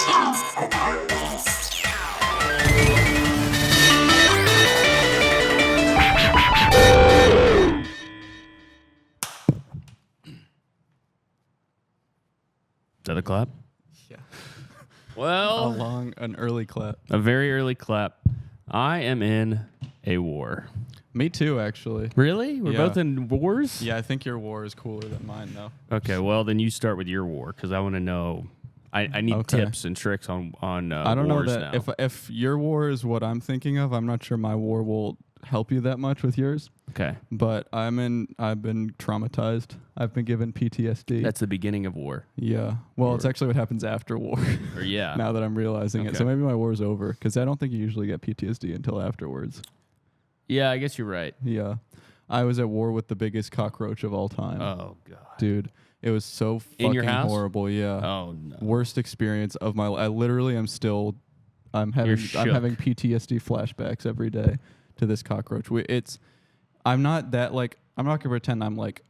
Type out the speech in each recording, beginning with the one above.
Is that a clap? Yeah. Well, an early clap. A very early clap. I am in a war. Me too, actually. Really? We're both in wars? Yeah, I think your war is cooler than mine, though. Okay, well, then you start with your war, because I want to know. I need tips and tricks on I don't know that now. if your war is what I'm thinking of, I'm not sure my war will help you that much with yours. Okay. But I've been traumatized. I've been given PTSD. That's the beginning of war. Yeah. Well, it's actually what happens after war. Or yeah. Now that I'm realizing it. So maybe my war's over, because I don't think you usually get PTSD until afterwards. Yeah, I guess you're right. Yeah. I was at war with the biggest cockroach of all time. Oh, God. Dude, it was so In your fucking house? horrible. Yeah. Oh, no. Worst experience of my life. I literally am still I'm having PTSD flashbacks every day to this cockroach. I'm not going to pretend I'm like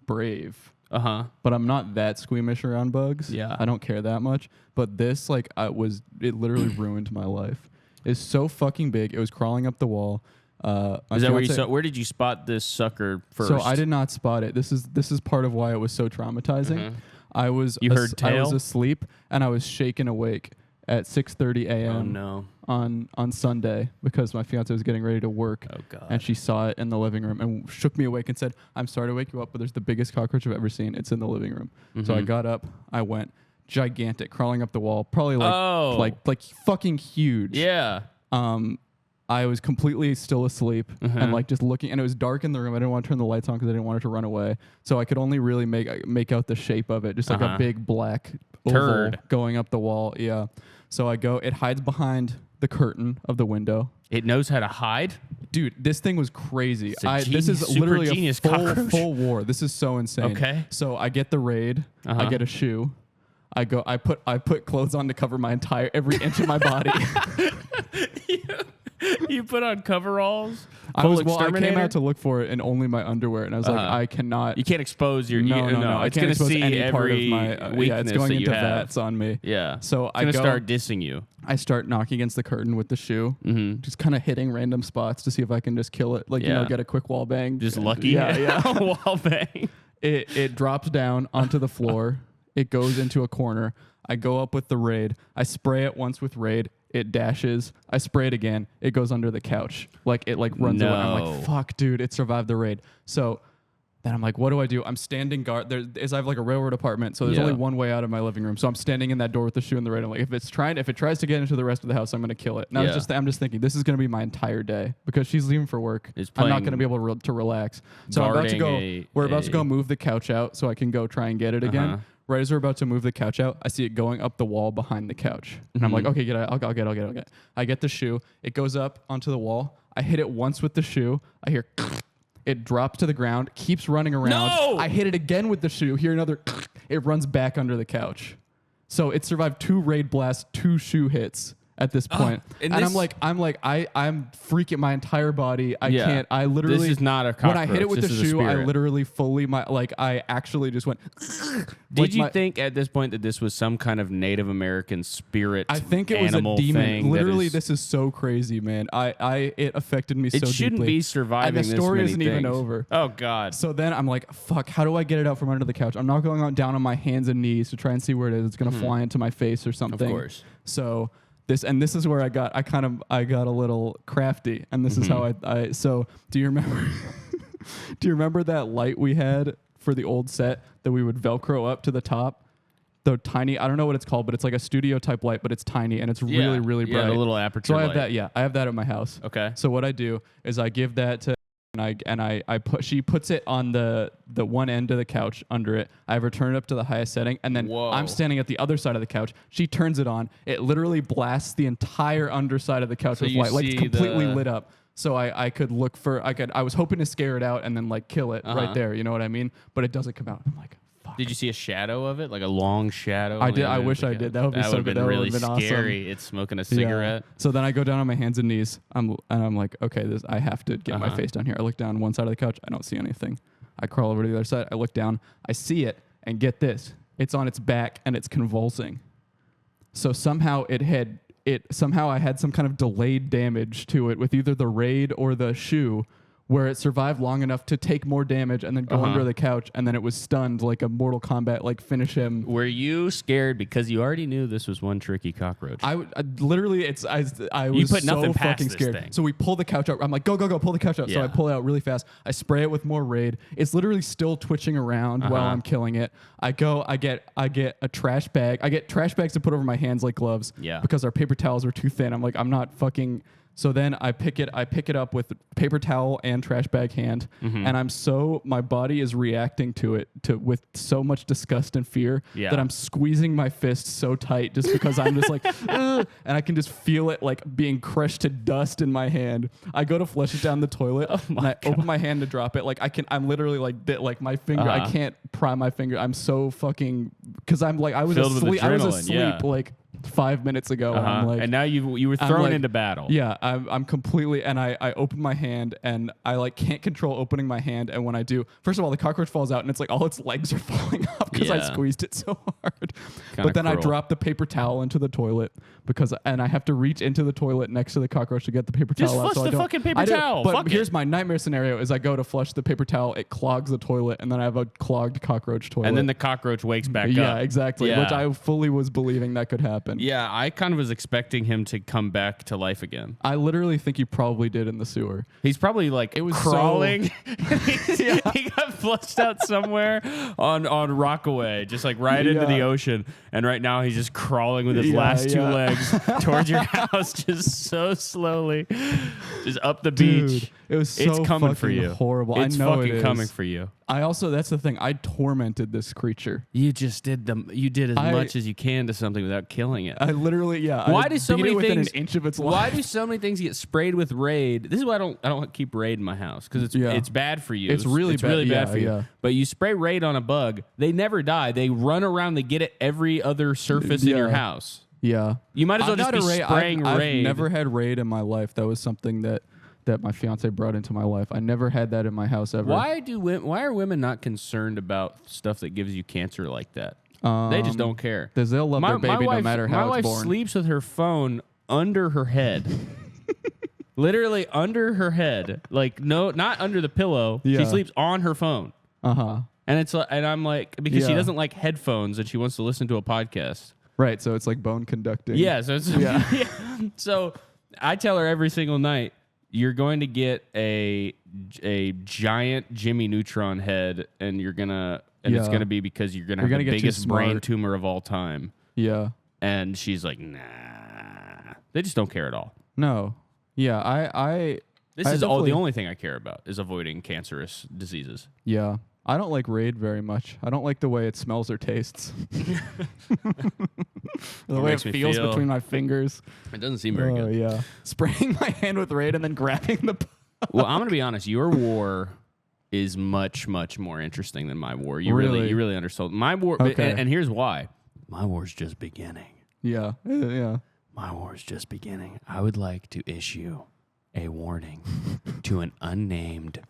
brave. But I'm not that squeamish around bugs. Yeah. I don't care that much. But this, it literally ruined my life. It's so fucking big. It was crawling up the wall. Is that where you saw? Where did you spot this sucker first? So I did not spot it. This is part of why it was so traumatizing. I was asleep and I was shaken awake at 6:30 a.m. Oh no! On Sunday, because my fiance was getting ready to work. Oh God! And she saw it in the living room and shook me awake and said, "I'm sorry to wake you up, but there's the biggest cockroach I've ever seen. It's in the living room." So I got up. I went gigantic, crawling up the wall, probably like fucking huge. Yeah. I was completely still asleep and just looking, and it was dark in the room. I didn't want to turn the lights on because I didn't want it to run away. So I could only really make out the shape of it, just like a big black oval going up the wall. Yeah. So I go. It hides behind the curtain of the window. It knows how to hide. Dude, this thing was crazy. This is literally a full war. This is so insane. Okay. So I get the raid. I get a shoe. I put clothes on to cover my every inch of my body. You put on coveralls. I came out to look for it in only my underwear, and I was like, I cannot. You can't expose your. No. It's going to see any part of my weakness. Yeah, it's going that into you have. vats on me. Yeah. So I start dissing you. I start knocking against the curtain with the shoe, just kind of hitting random spots to see if I can just kill it, get a quick wall bang. Just lucky. Yeah. Wall bang. It drops down onto the floor. It goes into a corner. I go up with the raid. I spray it once with raid. It dashes. I spray it again. It goes under the couch. It runs away. I'm like, fuck, dude, it survived the raid. So then I'm like, what do? I'm standing guard. I have a railroad apartment, so there's only one way out of my living room. So I'm standing in that door with the shoe and the raid. I'm like, if it tries to get into the rest of the house, I'm gonna kill it. And I'm just thinking, this is gonna be my entire day because she's leaving for work. I'm not gonna be able to relax. So I'm about to go. We're about to go move the couch out so I can go try and get it again. Right as we're about to move the couch out, I see it going up the wall behind the couch. And I'm like, okay, get it. I'll get it. I get the shoe. It goes up onto the wall. I hit it once with the shoe. I hear it drops to the ground, keeps running around. No! I hit it again with the shoe. Hear another. It runs back under the couch. So it survived 2 raid blasts, 2 shoe hits at this point. And I'm freaking my entire body. I can't. I literally. This is not a cockroach. When I hit it with the shoe, I literally fully I actually just went. Did you think at this point that this was some kind of Native American spirit? I think it was a demon. Literally, this is so crazy, man. It affected me so deeply. It shouldn't be surviving. And the story isn't even over. Oh God. So then I'm like, fuck. How do I get it out from under the couch? I'm not going down on my hands and knees to try and see where it is. It's gonna fly into my face or something. Of course. So. This is where I got a little crafty, and this is how so do you remember that light we had for the old set that we would Velcro up to the top? The tiny, I don't know what it's called, but it's like a studio type light, but it's tiny and it's really, really bright. Yeah, the little aperture So I have light. that, I have that at my house. Okay. So what I do is I give that to she puts it on the one end of the couch under it. I have her turn it up to the highest setting, and then I'm standing at the other side of the couch. She turns it on. It literally blasts the entire underside of the couch with light, it's completely lit up. So I could look for I was hoping to scare it out and then kill it right there. You know what I mean? But it doesn't come out. I'm like, fuck. Did you see a shadow of it, like a long shadow? I did. I wish I did. That would be so good. That would have been scary. awesome. It's smoking a cigarette. Yeah. So then I go down on my hands and knees. I'm like, okay, I have to get my face down here. I look down one side of the couch. I don't see anything. I crawl over to the other side. I look down. I see it, and get this. It's on its back and it's convulsing. So somehow I had some kind of delayed damage to it with either the raid or the shoe, where it survived long enough to take more damage and then go under the couch, and then it was stunned like a Mortal Kombat, like finish him. Were you scared because you already knew this was one tricky cockroach? I literally, I was put nothing so past fucking this scared. thing. So we pull the couch out. I'm like, go, pull the couch out. So Yeah. I pull it out really fast. I spray it with more Raid. It's literally still twitching around while I'm killing it. I get a trash bag. I get trash bags to put over my hands like gloves. Yeah. Because our paper towels are too thin. I'm like, I'm not fucking. So then I pick it up with paper towel and trash bag hand, and my body is reacting to it with so much disgust and fear that I'm squeezing my fist so tight just because I'm just like, and I can just feel it like being crushed to dust in my hand. I go to flush it down the toilet, and I open my hand to drop it. I'm literally like my finger. I can't pry my finger. I'm so fucking because I was Filled with asleep. I was adrenaline, asleep like 5 minutes ago. And I'm like, and now you were thrown into battle. Yeah, I'm completely, and I open my hand, and I like can't control opening my hand, and when I do, first of all, the cockroach falls out, and it's like all its legs are falling off because I Yeah. squeezed it so hard. Kinda But then I cruel. drop the paper towel into the toilet and I have to reach into the toilet next to the cockroach to get the paper Just towel out. flush the fucking paper towel. But Fuck it. here's my nightmare scenario: is I go to flush the paper towel, it clogs the toilet, and then I have a clogged cockroach toilet. And then the cockroach wakes back up. yeah, exactly. Yeah. Which I fully was believing that could happen. Yeah, I kind of was expecting him to come back to life again. I literally think you probably did in the sewer. He's probably like was crawling. He got flushed out somewhere on Rockaway, just like right into the ocean. And right now he's just crawling with his last two legs towards your house, just so slowly, just up the beach. Dude, it was so it's coming for fucking you. horrible. It's I know fucking it is. coming for you. That's the thing. I tormented this creature. You just did as much as you can to something without killing it. I literally, Why do so many within things? an inch of its life? Why do so many things get sprayed with Raid? This is why I don't keep Raid in my house because it's bad for you. It's really bad bad for you. yeah. But you spray Raid on a bug, they never die. They run around. They get at every other surface in your Yeah. house. Yeah. You might as well I'm just not be a Raid. spraying Raid. I've never had Raid in my life. That was something that my fiance brought into my life. I never had that in my house ever. Why are women not concerned about stuff that gives you cancer like that? They just don't care. Because they'll love their baby no matter how my it's wife born. sleeps with her phone under her head. Literally under her head. Like not under the pillow. Yeah. She sleeps on her phone. Uh-huh. And I'm like, because she Yeah. doesn't like headphones and she wants to listen to a podcast. Right, so it's like bone conducting. Yeah, so it's Yeah. So I tell her every single night, you're going to get a giant Jimmy Neutron head, and it's gonna be because you're gonna have the get too biggest brain smart. tumor of all time. Yeah. And she's like, nah. They just don't care at all. No. Yeah, I This is the only thing I care about is avoiding cancerous diseases. Yeah. I don't like Raid very much. I don't like the way it smells or tastes. The way it makes me feels feel. between my fingers. It doesn't seem very good. Yeah. Spraying my hand with Raid and then grabbing the... Well, I'm gonna be honest. Your war is much, much more interesting than my war. You Really? really undersold my war. Okay. And here's why. My war's just beginning. Yeah. Yeah. My war's just beginning. I would like to issue a warning to an unnamed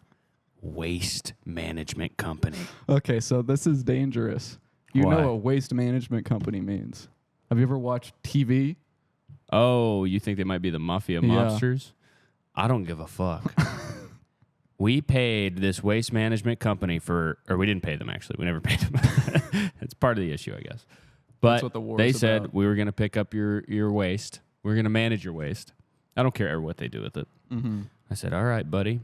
waste management company. Okay, so this is dangerous. You Why? know what waste management company means. Have you ever watched TV? Oh, you think they might be the mafia Yeah. mobsters? I don't give a fuck. We paid this waste management company or we didn't pay them actually. We never paid them. It's part of the issue, I guess. But what the war they is said about. we were going to pick up your waste. We are going to manage your waste. I don't care what they do with it. Mm-hmm. I said, all right, buddy.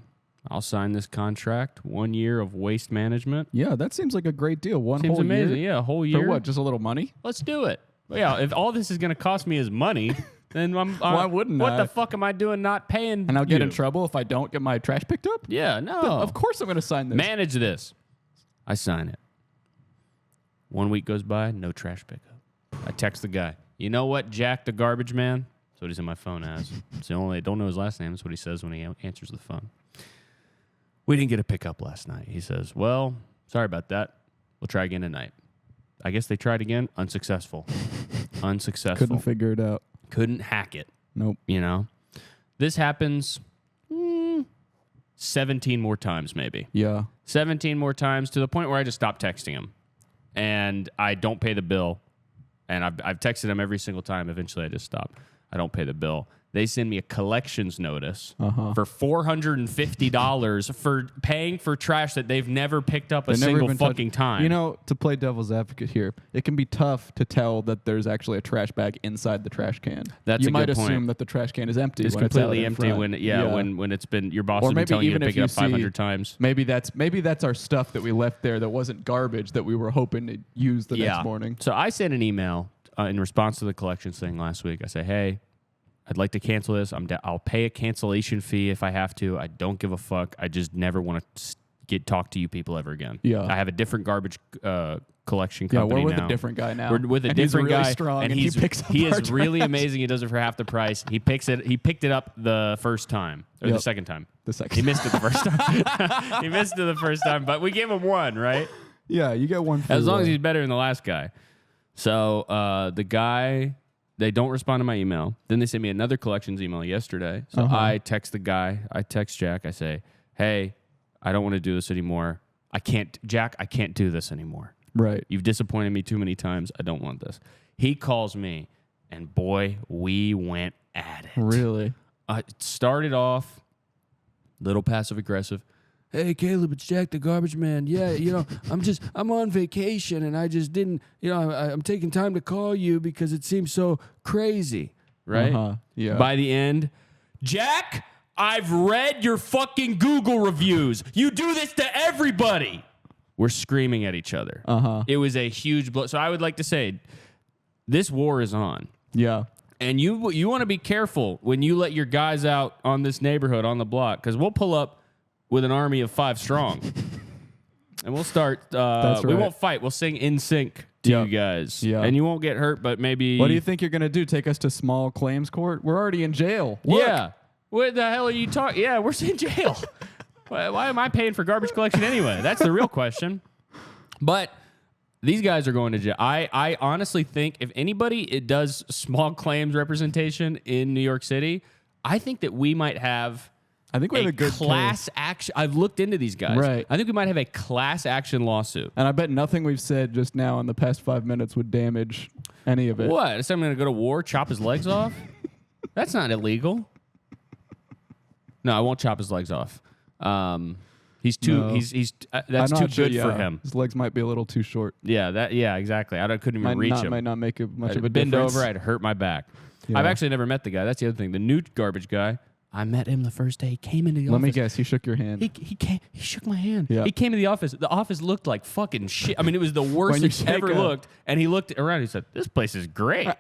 I'll sign this contract. 1 year of waste management. Yeah, that seems like a great deal. Seems whole amazing. year? Yeah, a whole year. For what? Just a little money? Let's do it. But yeah, if all this is going to cost me is money, then Why wouldn't what I? the fuck am I doing not paying And I'll get in you? trouble if I don't get my trash picked up? Yeah, no. Of course I'm going to sign this. Manage this. I sign it. 1 week goes by, no trash pickup. I text the guy. You know what, Jack the garbage man? That's what he's in my phone as. It's the only I don't know his last name. That's what he says when he answers the phone. We didn't get a pickup last night. He says, well, sorry about that. We'll try again tonight. I guess they tried again. Unsuccessful. Unsuccessful. Couldn't figure it out. Couldn't hack it. Nope. You know? This happens 17 more times maybe. Yeah. 17 more times to the point where I just stopped texting him. And I don't pay the bill. And I've texted them every single time. Eventually, I just stop. I don't pay the bill. They send me a collections notice for $450 for paying for trash that they've never picked up a single fucking time. You know, to play devil's advocate here, it can be tough to tell that there's actually a trash bag inside the trash can. That's you a might good point. assume that the trash can is empty. It's when completely it's out empty in front. when it's been your boss Or has been maybe telling you to even pick if it up you 500 see- times. Maybe that's our stuff that we left there that wasn't garbage that we were hoping to use the next morning. So I sent an email in response to the collections thing last week. I say, hey, I'd like to cancel this. I'll pay a cancellation fee if I have to. I don't give a fuck. I just never want to talk to you people ever again. Yeah. I have a different garbage collection Yeah, company we're with now. a different guy now. We're with a And different he's really guy, strong, and he's he picks up he our is really trash. amazing. He does it for half the price. He picked it up the first time or the Yep. second time. The second. He missed it the first time. He missed it the first time, but we gave him one, right? Yeah, you get one. As long as he's better than the last guy. So the guy, they don't respond to my email. Then they sent me another collections email yesterday. So I text the guy. I text Jack. I say, hey, I don't want to do this anymore. I can't do this anymore. Right. You've disappointed me too many times. I don't want this. He calls me, and boy, we went at it. Really? It started off little passive aggressive. Hey, Caleb, it's Jack the Garbage Man. Yeah, I'm on vacation and I just didn't, I'm taking time to call you because it seems so crazy, right? Yeah. By the end, Jack, I've read your fucking Google reviews. You do this to everybody. We're screaming at each other. It was a huge blow. So I would like to say, this war is on. Yeah. And you want to be careful when you let your guys out on this neighborhood on the block, because we'll pull up with an army of 5 strong, and we'll start. That's We right. won't fight. We'll sing in sync to you guys, and you won't get hurt. But maybe. What do you think you're gonna do? Take us to small claims court? We're already in jail. Look. Yeah. What the hell are you talking? Yeah, we're in jail. Why am I paying for garbage collection anyway? That's the real question. But these guys are going to jail. I honestly think if anybody does small claims representation in New York City, I think that we might have. I think we have a good class case. action. I've looked into these guys. Right. I think we might have a class action lawsuit. And I bet nothing we've said just now in the past 5 minutes would damage any of it. What? Is someone going to go to war, chop his legs off? That's not illegal. No, I won't chop his legs off. He's too. No. He's. That's I'm too not sure, good for him. His legs might be a little too short. Yeah. Exactly. couldn't even reach him. Might not make much of a Bend difference. over. I'd hurt my back. Yeah. I've actually never met the guy. That's the other thing. The new garbage guy. I met him the first day. He came into the office. Let me guess. He shook your hand. He came. He shook my hand. Yeah. He came to the office. The office looked like fucking shit. I mean, it was the worst When you it's ever shake a- looked. And he looked around. He said, "This place is great." And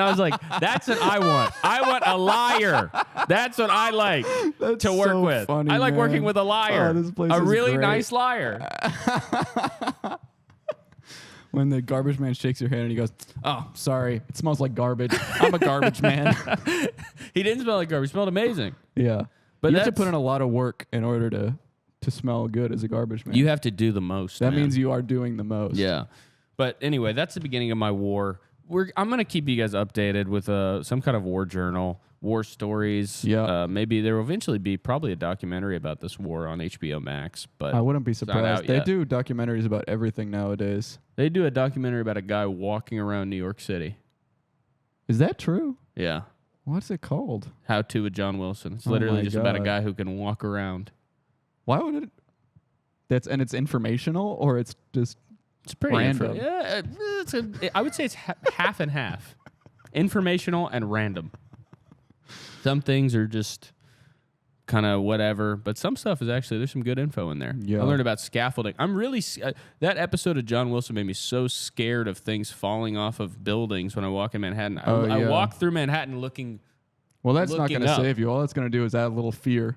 I was like, "That's what I want. I want a liar. That's what I like That's to work so with. funny, I like working man. with a liar. Oh, this place a is really great. nice liar." When the garbage man shakes your hand and he goes, "Oh, sorry, it smells like garbage. I'm a garbage man." He didn't smell like garbage. He smelled amazing. Yeah, But you have to that's- put in a lot of work in order to smell good as a garbage man. You have to do the most. that man. means you are doing the most. Yeah. But anyway, that's the beginning of my war. I'm going to keep you guys updated with some kind of war journal, war stories. Yeah. Maybe there will eventually be probably a documentary about this war on HBO Max. But I wouldn't be not surprised. out They yet. do documentaries about everything nowadays. They do a documentary about a guy walking around New York City. Is that true? Yeah. What's it called? How to with John Wilson. It's Oh literally my just about a God. guy who can walk around. Why would it? It's informational or it's just It's pretty Random. I would say it's half and half. Informational and random. Some things are just kind of whatever, but some stuff is actually, there's some good info in there. Yeah. I learned about scaffolding. I'm really, that episode of John Wilson made me so scared of things falling off of buildings when I walk in Manhattan. I yeah. walk through Manhattan looking, well, that's not Looking going to up. save you. All that's going to do is add a little fear.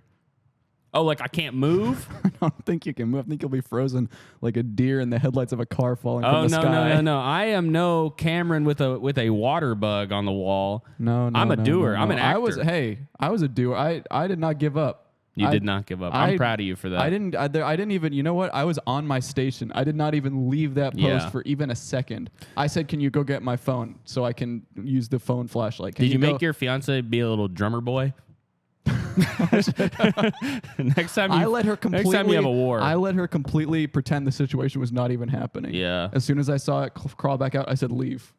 oh, like I can't move? I don't think you can move. I think you'll be frozen like a deer in the headlights of a car falling Oh, from the no, sky. no. I am no Cameron with a water bug on the wall. No, I'm a doer. I'm an I was actor. a doer. I did not give up. You I- did not give up. I'm proud of you for that. I didn't even, you know what? I was on my station. I did not even leave that post Yeah. for even a second. I said, "Can you go get my phone so I can use the phone flashlight?" Can Did you go- make your fiance be a little drummer boy? Next time you, I let her completely. next time you have a war. I let her completely pretend the situation was not even happening. Yeah. As soon as I saw it crawl back out, I said, "Leave,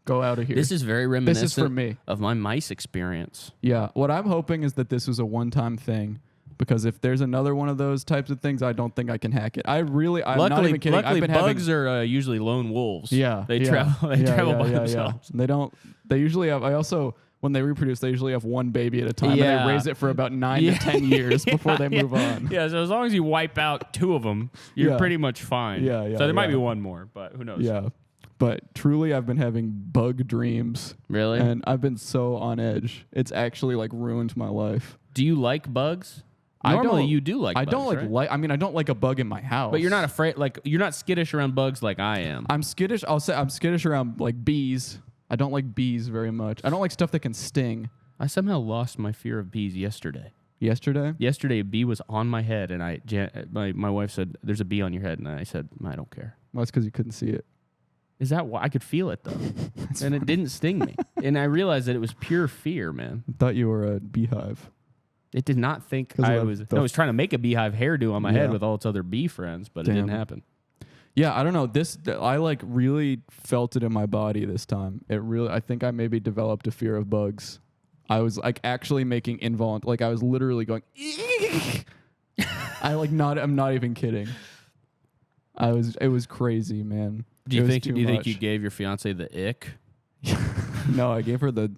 go out of here." This is very reminiscent This is for me. of my mice experience. Yeah. What I'm hoping is that this was a one-time thing, because if there's another one of those types of things, I don't think I can hack it. I'm not even kidding. Luckily, I've been bugs are usually lone wolves. Yeah. They yeah, travel. They yeah, travel yeah, by yeah, themselves. Yeah. They don't. They usually have. I also. When they reproduce, they usually have one baby at a time, Yeah. and they raise it for about 9 to 10 years before they move on. Yeah, so as long as you wipe out 2 of them, you're Yeah. pretty much fine. Yeah, yeah, So there might yeah. be one more, but who knows? Yeah. But truly, I've been having bug dreams, Really? and I've been so on edge. It's actually like ruined my life. Do you like bugs? I Normally, don't- you do like I bugs, don't right? I mean, I don't like a bug in my house. But you're not afraid, like, you're not skittish around bugs like I am. I'm skittish. I'll say I'm skittish around like bees. I don't like bees very much. I don't like stuff that can sting. I somehow lost my fear of bees yesterday. Yesterday? Yesterday, a bee was on my head, and my wife said, "There's a bee on your head," and I said, "I don't care." Well, that's because you couldn't see it. Is that why? I could feel it though, and it didn't sting me. And I realized that it was pure fear, man. I thought you were a beehive. It did not think 'Cause I of was. the- I was trying to make a beehive hairdo on my head Yeah. with all its other bee friends, but it didn't Damn. happen. Yeah, I don't know. I like really felt it in my body this time. I think I maybe developed a fear of bugs. I was like actually making like I was literally going. I'm not even kidding. It was crazy, man. Do It you was think? Do too you think much. you gave your fiance the ick? No, I gave her the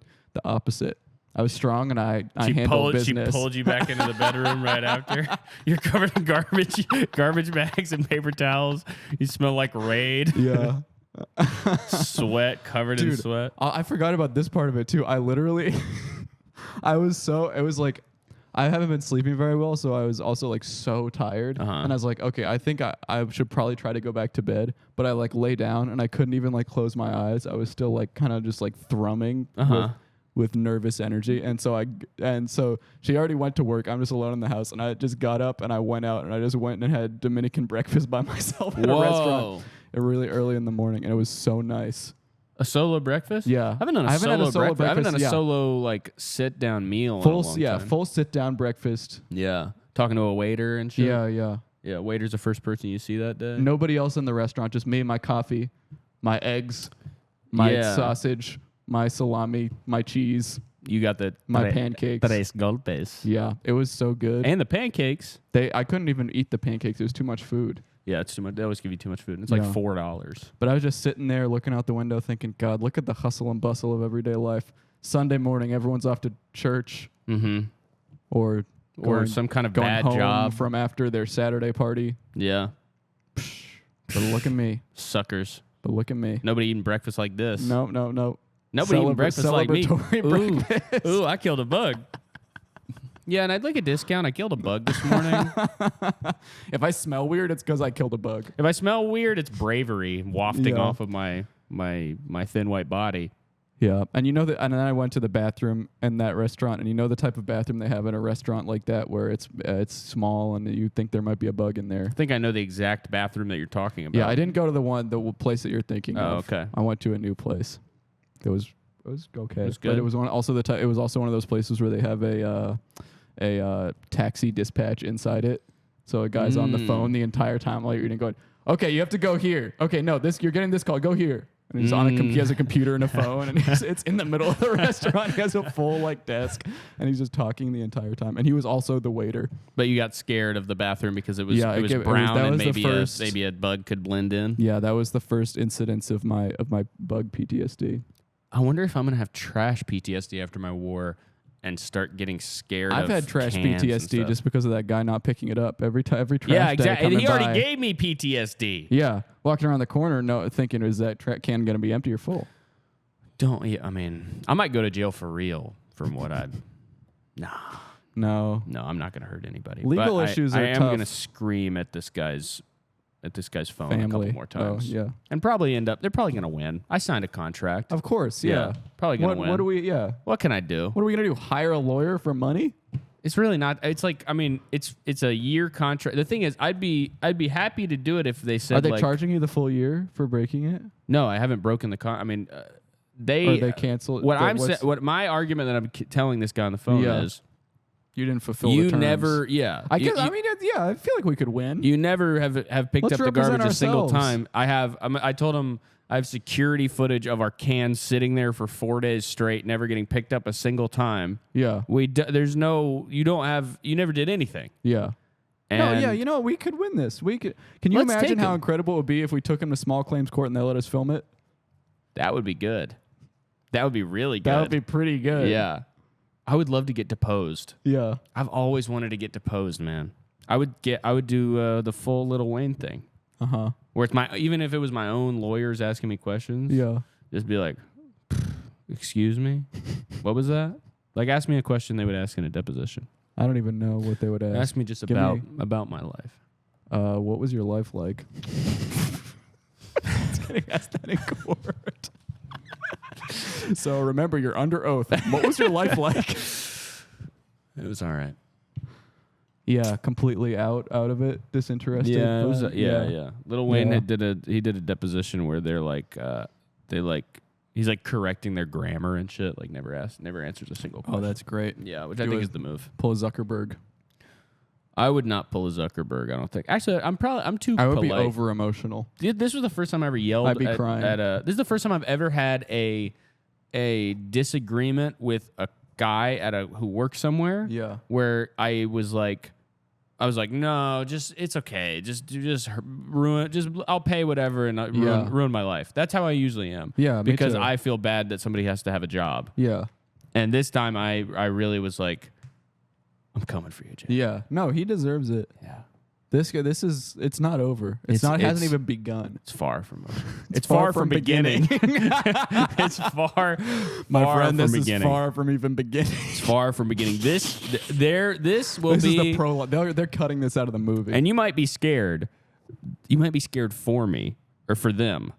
opposite. I was strong and I She handled pulled business. you back into the bedroom right after. You're covered in garbage bags and paper towels. You smell like Raid. Yeah. Sweat, covered in Dude, sweat. I forgot about this part of it too. I literally, it was like, I haven't been sleeping very well, so I was also like so tired. Uh-huh. And I was like, okay, I think I should probably try to go back to bed. But I like lay down and I couldn't even like close my eyes. I was still like kind of just like thrumming with nervous energy. And so she already went to work. I'm just alone in the house. And I just got up and I went out and I just went and had Dominican breakfast by myself at a restaurant really early in the morning. And it was so nice. A solo breakfast? Yeah. I haven't done a had solo a solo breakfast. I haven't done a yeah. solo like sit down meal in a long time. Full sit down breakfast. Yeah. Talking to a waiter and shit. Yeah. Yeah, waiter's the first person you see that day. Nobody else in the restaurant, just me, my coffee, my eggs, my Yeah. sausage, my salami, my cheese, You got the my pancakes. Tres golpes. Yeah, it was so good. And the pancakes. I couldn't even eat the pancakes. It was too much food. Yeah, it's too much. They always give you too much food. It's like Yeah. $4. But I was just sitting there looking out the window thinking, God, look at the hustle and bustle of everyday life. Sunday morning, everyone's off to church Mm-hmm. or Or some kind of going bad home job. from after their Saturday party. Yeah. But look at me. Suckers. But look at me. Nobody eating breakfast like this. No. Nobody eating breakfast like me. Celebratory breakfast. Ooh, I killed a bug. Yeah, and I'd like a discount. I killed a bug this morning. If I smell weird, it's because I killed a bug. If I smell weird, it's bravery wafting Yeah. off of my thin white body. Yeah, and you know that, and then I went to the bathroom in that restaurant, and you know the type of bathroom they have in a restaurant like that, where it's small, and you think there might be a bug in there. I think I know the exact bathroom that you're talking about. Yeah, I didn't go to the place that you're thinking Oh, of. okay. I went to a new place. It was okay. It was But good? it was it was also one of those places where they have a taxi dispatch inside it. So a guy's on the phone the entire time while you're eating, going, "Okay, you have to go here. Okay, no, you're getting this call. Go here." And he's he has a computer and a phone, and it's in the middle of the restaurant. He has a full desk, and he's just talking the entire time. And he was also the waiter. But you got scared of the bathroom because it was Yeah, brown that and was the first- maybe a bug could blend in. Yeah, that was the first incidence of my bug PTSD. I wonder if I'm gonna have trash PTSD after my war and start getting scared. I've of had trash cans and PTSD stuff. just because of that guy not picking it up every trash Yeah, day exactly. And coming he already by. gave me PTSD. Yeah, walking around the corner, thinking, is that can going to be empty or full? I mean, I might go to jail for real from what I. No. No, I'm not going to hurt anybody. Legal But issues I are am tough. going to scream at this guy's phone a couple Family. more times. Oh, yeah. And probably they're probably going to win. I signed a contract. Of course, yeah. Probably going to win. What do we? Yeah. What can I do? What are we gonna do? Hire a lawyer for money? It's really not. It's like, I mean, it's a year contract. The thing is, I'd be happy to do it if they said. Are they like, charging you the full year for breaking it? No, I haven't broken the I mean, Or they cancel? What my argument that I'm telling this guy on the phone Yeah. is, You didn't fulfill You the terms. never, yeah. I guess. I mean, yeah. I feel like we could win. You never have picked Let's up the represent garbage a single ourselves. time. I told him I have security footage of our cans sitting there for 4 days straight, never getting picked up a single time. Yeah. There's no, you never did anything. Yeah. And No, yeah, we could win this. We could. Can you Let's imagine take how him. incredible it would be if we took him to small claims court and they let us film it? That would be good. That would be really good. That would be pretty good. Yeah. I would love to get deposed. Yeah. I've always wanted to get deposed, man. I would do the full Lil Wayne thing. Uh-huh. Where it's even if it was my own lawyers asking me questions. Yeah. Just be like, excuse me? What was that? Like, ask me a question they would ask in a deposition. I don't even know what they would ask. Ask me just Give me- about my life. What was your life like? It's getting asked that in court. So remember, you're under oath. What was your life like? It was all right. Yeah, completely out of it, disinterested. Yeah, it was. but Yeah. Lil Wayne Yeah. did a deposition where they're like, he's like correcting their grammar and shit. Like never answers a single question. Oh, that's great. Yeah, which Do I think it. is the move. Pull a Zuckerberg. I would not pull a Zuckerberg. I don't think. Actually, I'm too. I would polite. be over emotional. This was the first time I ever yelled. I'd be at, crying. This is the first time I've ever had a disagreement with a guy who works somewhere. Yeah. Where I was like, no, it's okay. Just ruin. Just I'll pay whatever and not ruin my life. That's how I usually am. Yeah, me because too. I feel bad that somebody has to have a job. Yeah. And this time I really was like, I'm coming for you, Jay. Yeah. No, he deserves it. Yeah. It's not over. It hasn't even begun. It's far from over. It's far from beginning. It's far, My far friend, from this beginning. is far from even beginning. It's far from beginning. This will This is be the prologue. They're cutting this out of the movie. and you might be scared. You might be scared for me or for them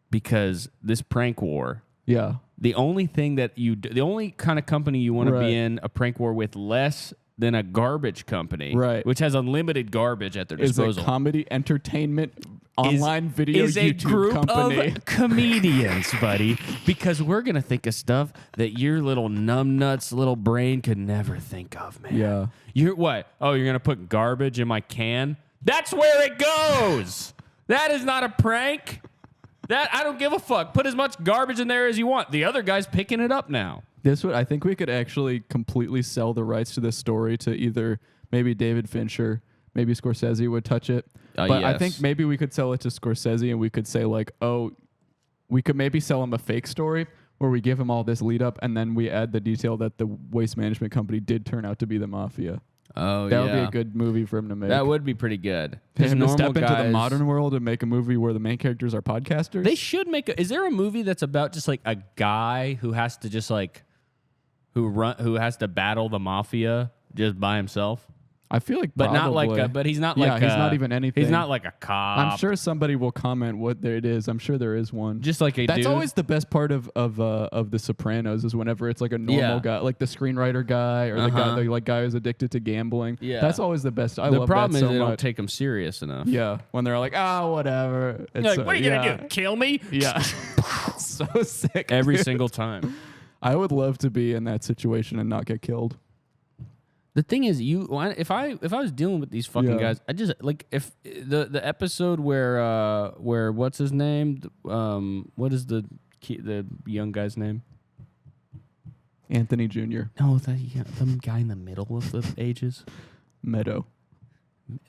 because this prank war. yeah. The only thing the only kind of company you want to Right. be in a prank war with less than a garbage company, Right. which has unlimited garbage at their Is a disposal. comedy entertainment online video is a YouTube group company. of comedians, buddy, because we're gonna think of stuff that your little numbnuts little brain could never think of, man. Yeah. You're what? Oh, you're gonna put garbage in my can? That's where it goes. That is not a prank. That I don't give a fuck. Put as much garbage in there as you want. The other guy's picking it up now. I think we could actually completely sell the rights to this story to either maybe David Fincher, maybe Scorsese would touch it. But I Yes. think maybe we could sell it to Scorsese and we could say like, oh, we could maybe sell him a fake story where we give him all this lead up and then we add the detail that the waste management company did turn out to be the mafia. Oh, That would be a good movie for him to make. That would be pretty good. For him to normal step into the guys- modern world and make a movie where the main characters are podcasters. They should make Is there a movie that's about just like a guy who has to just like who has to battle the mafia just by himself? I feel like But not like probably. but he's not Yeah, like he's not even anything. He's not like a cop. I'm sure somebody will comment what it is. I'm sure there is one. Just like a That's dude. always the best part of The Sopranos is whenever it's like a normal Yeah. guy, like the screenwriter guy or the guy who's addicted to gambling. Yeah. That's always the best. I the love problem that is so they don't much. take him serious enough. Yeah, when they're like, whatever. It's You're like, what are you gonna do? Kill me? Yeah, so sick. Every dude. single time. I would love to be in that situation and not get killed. The thing is, if I was dealing with these fucking Yeah. guys, I just like if the episode where what's his name? What is the young guy's name? Anthony Jr. No, the guy in the middle of the ages. Meadow.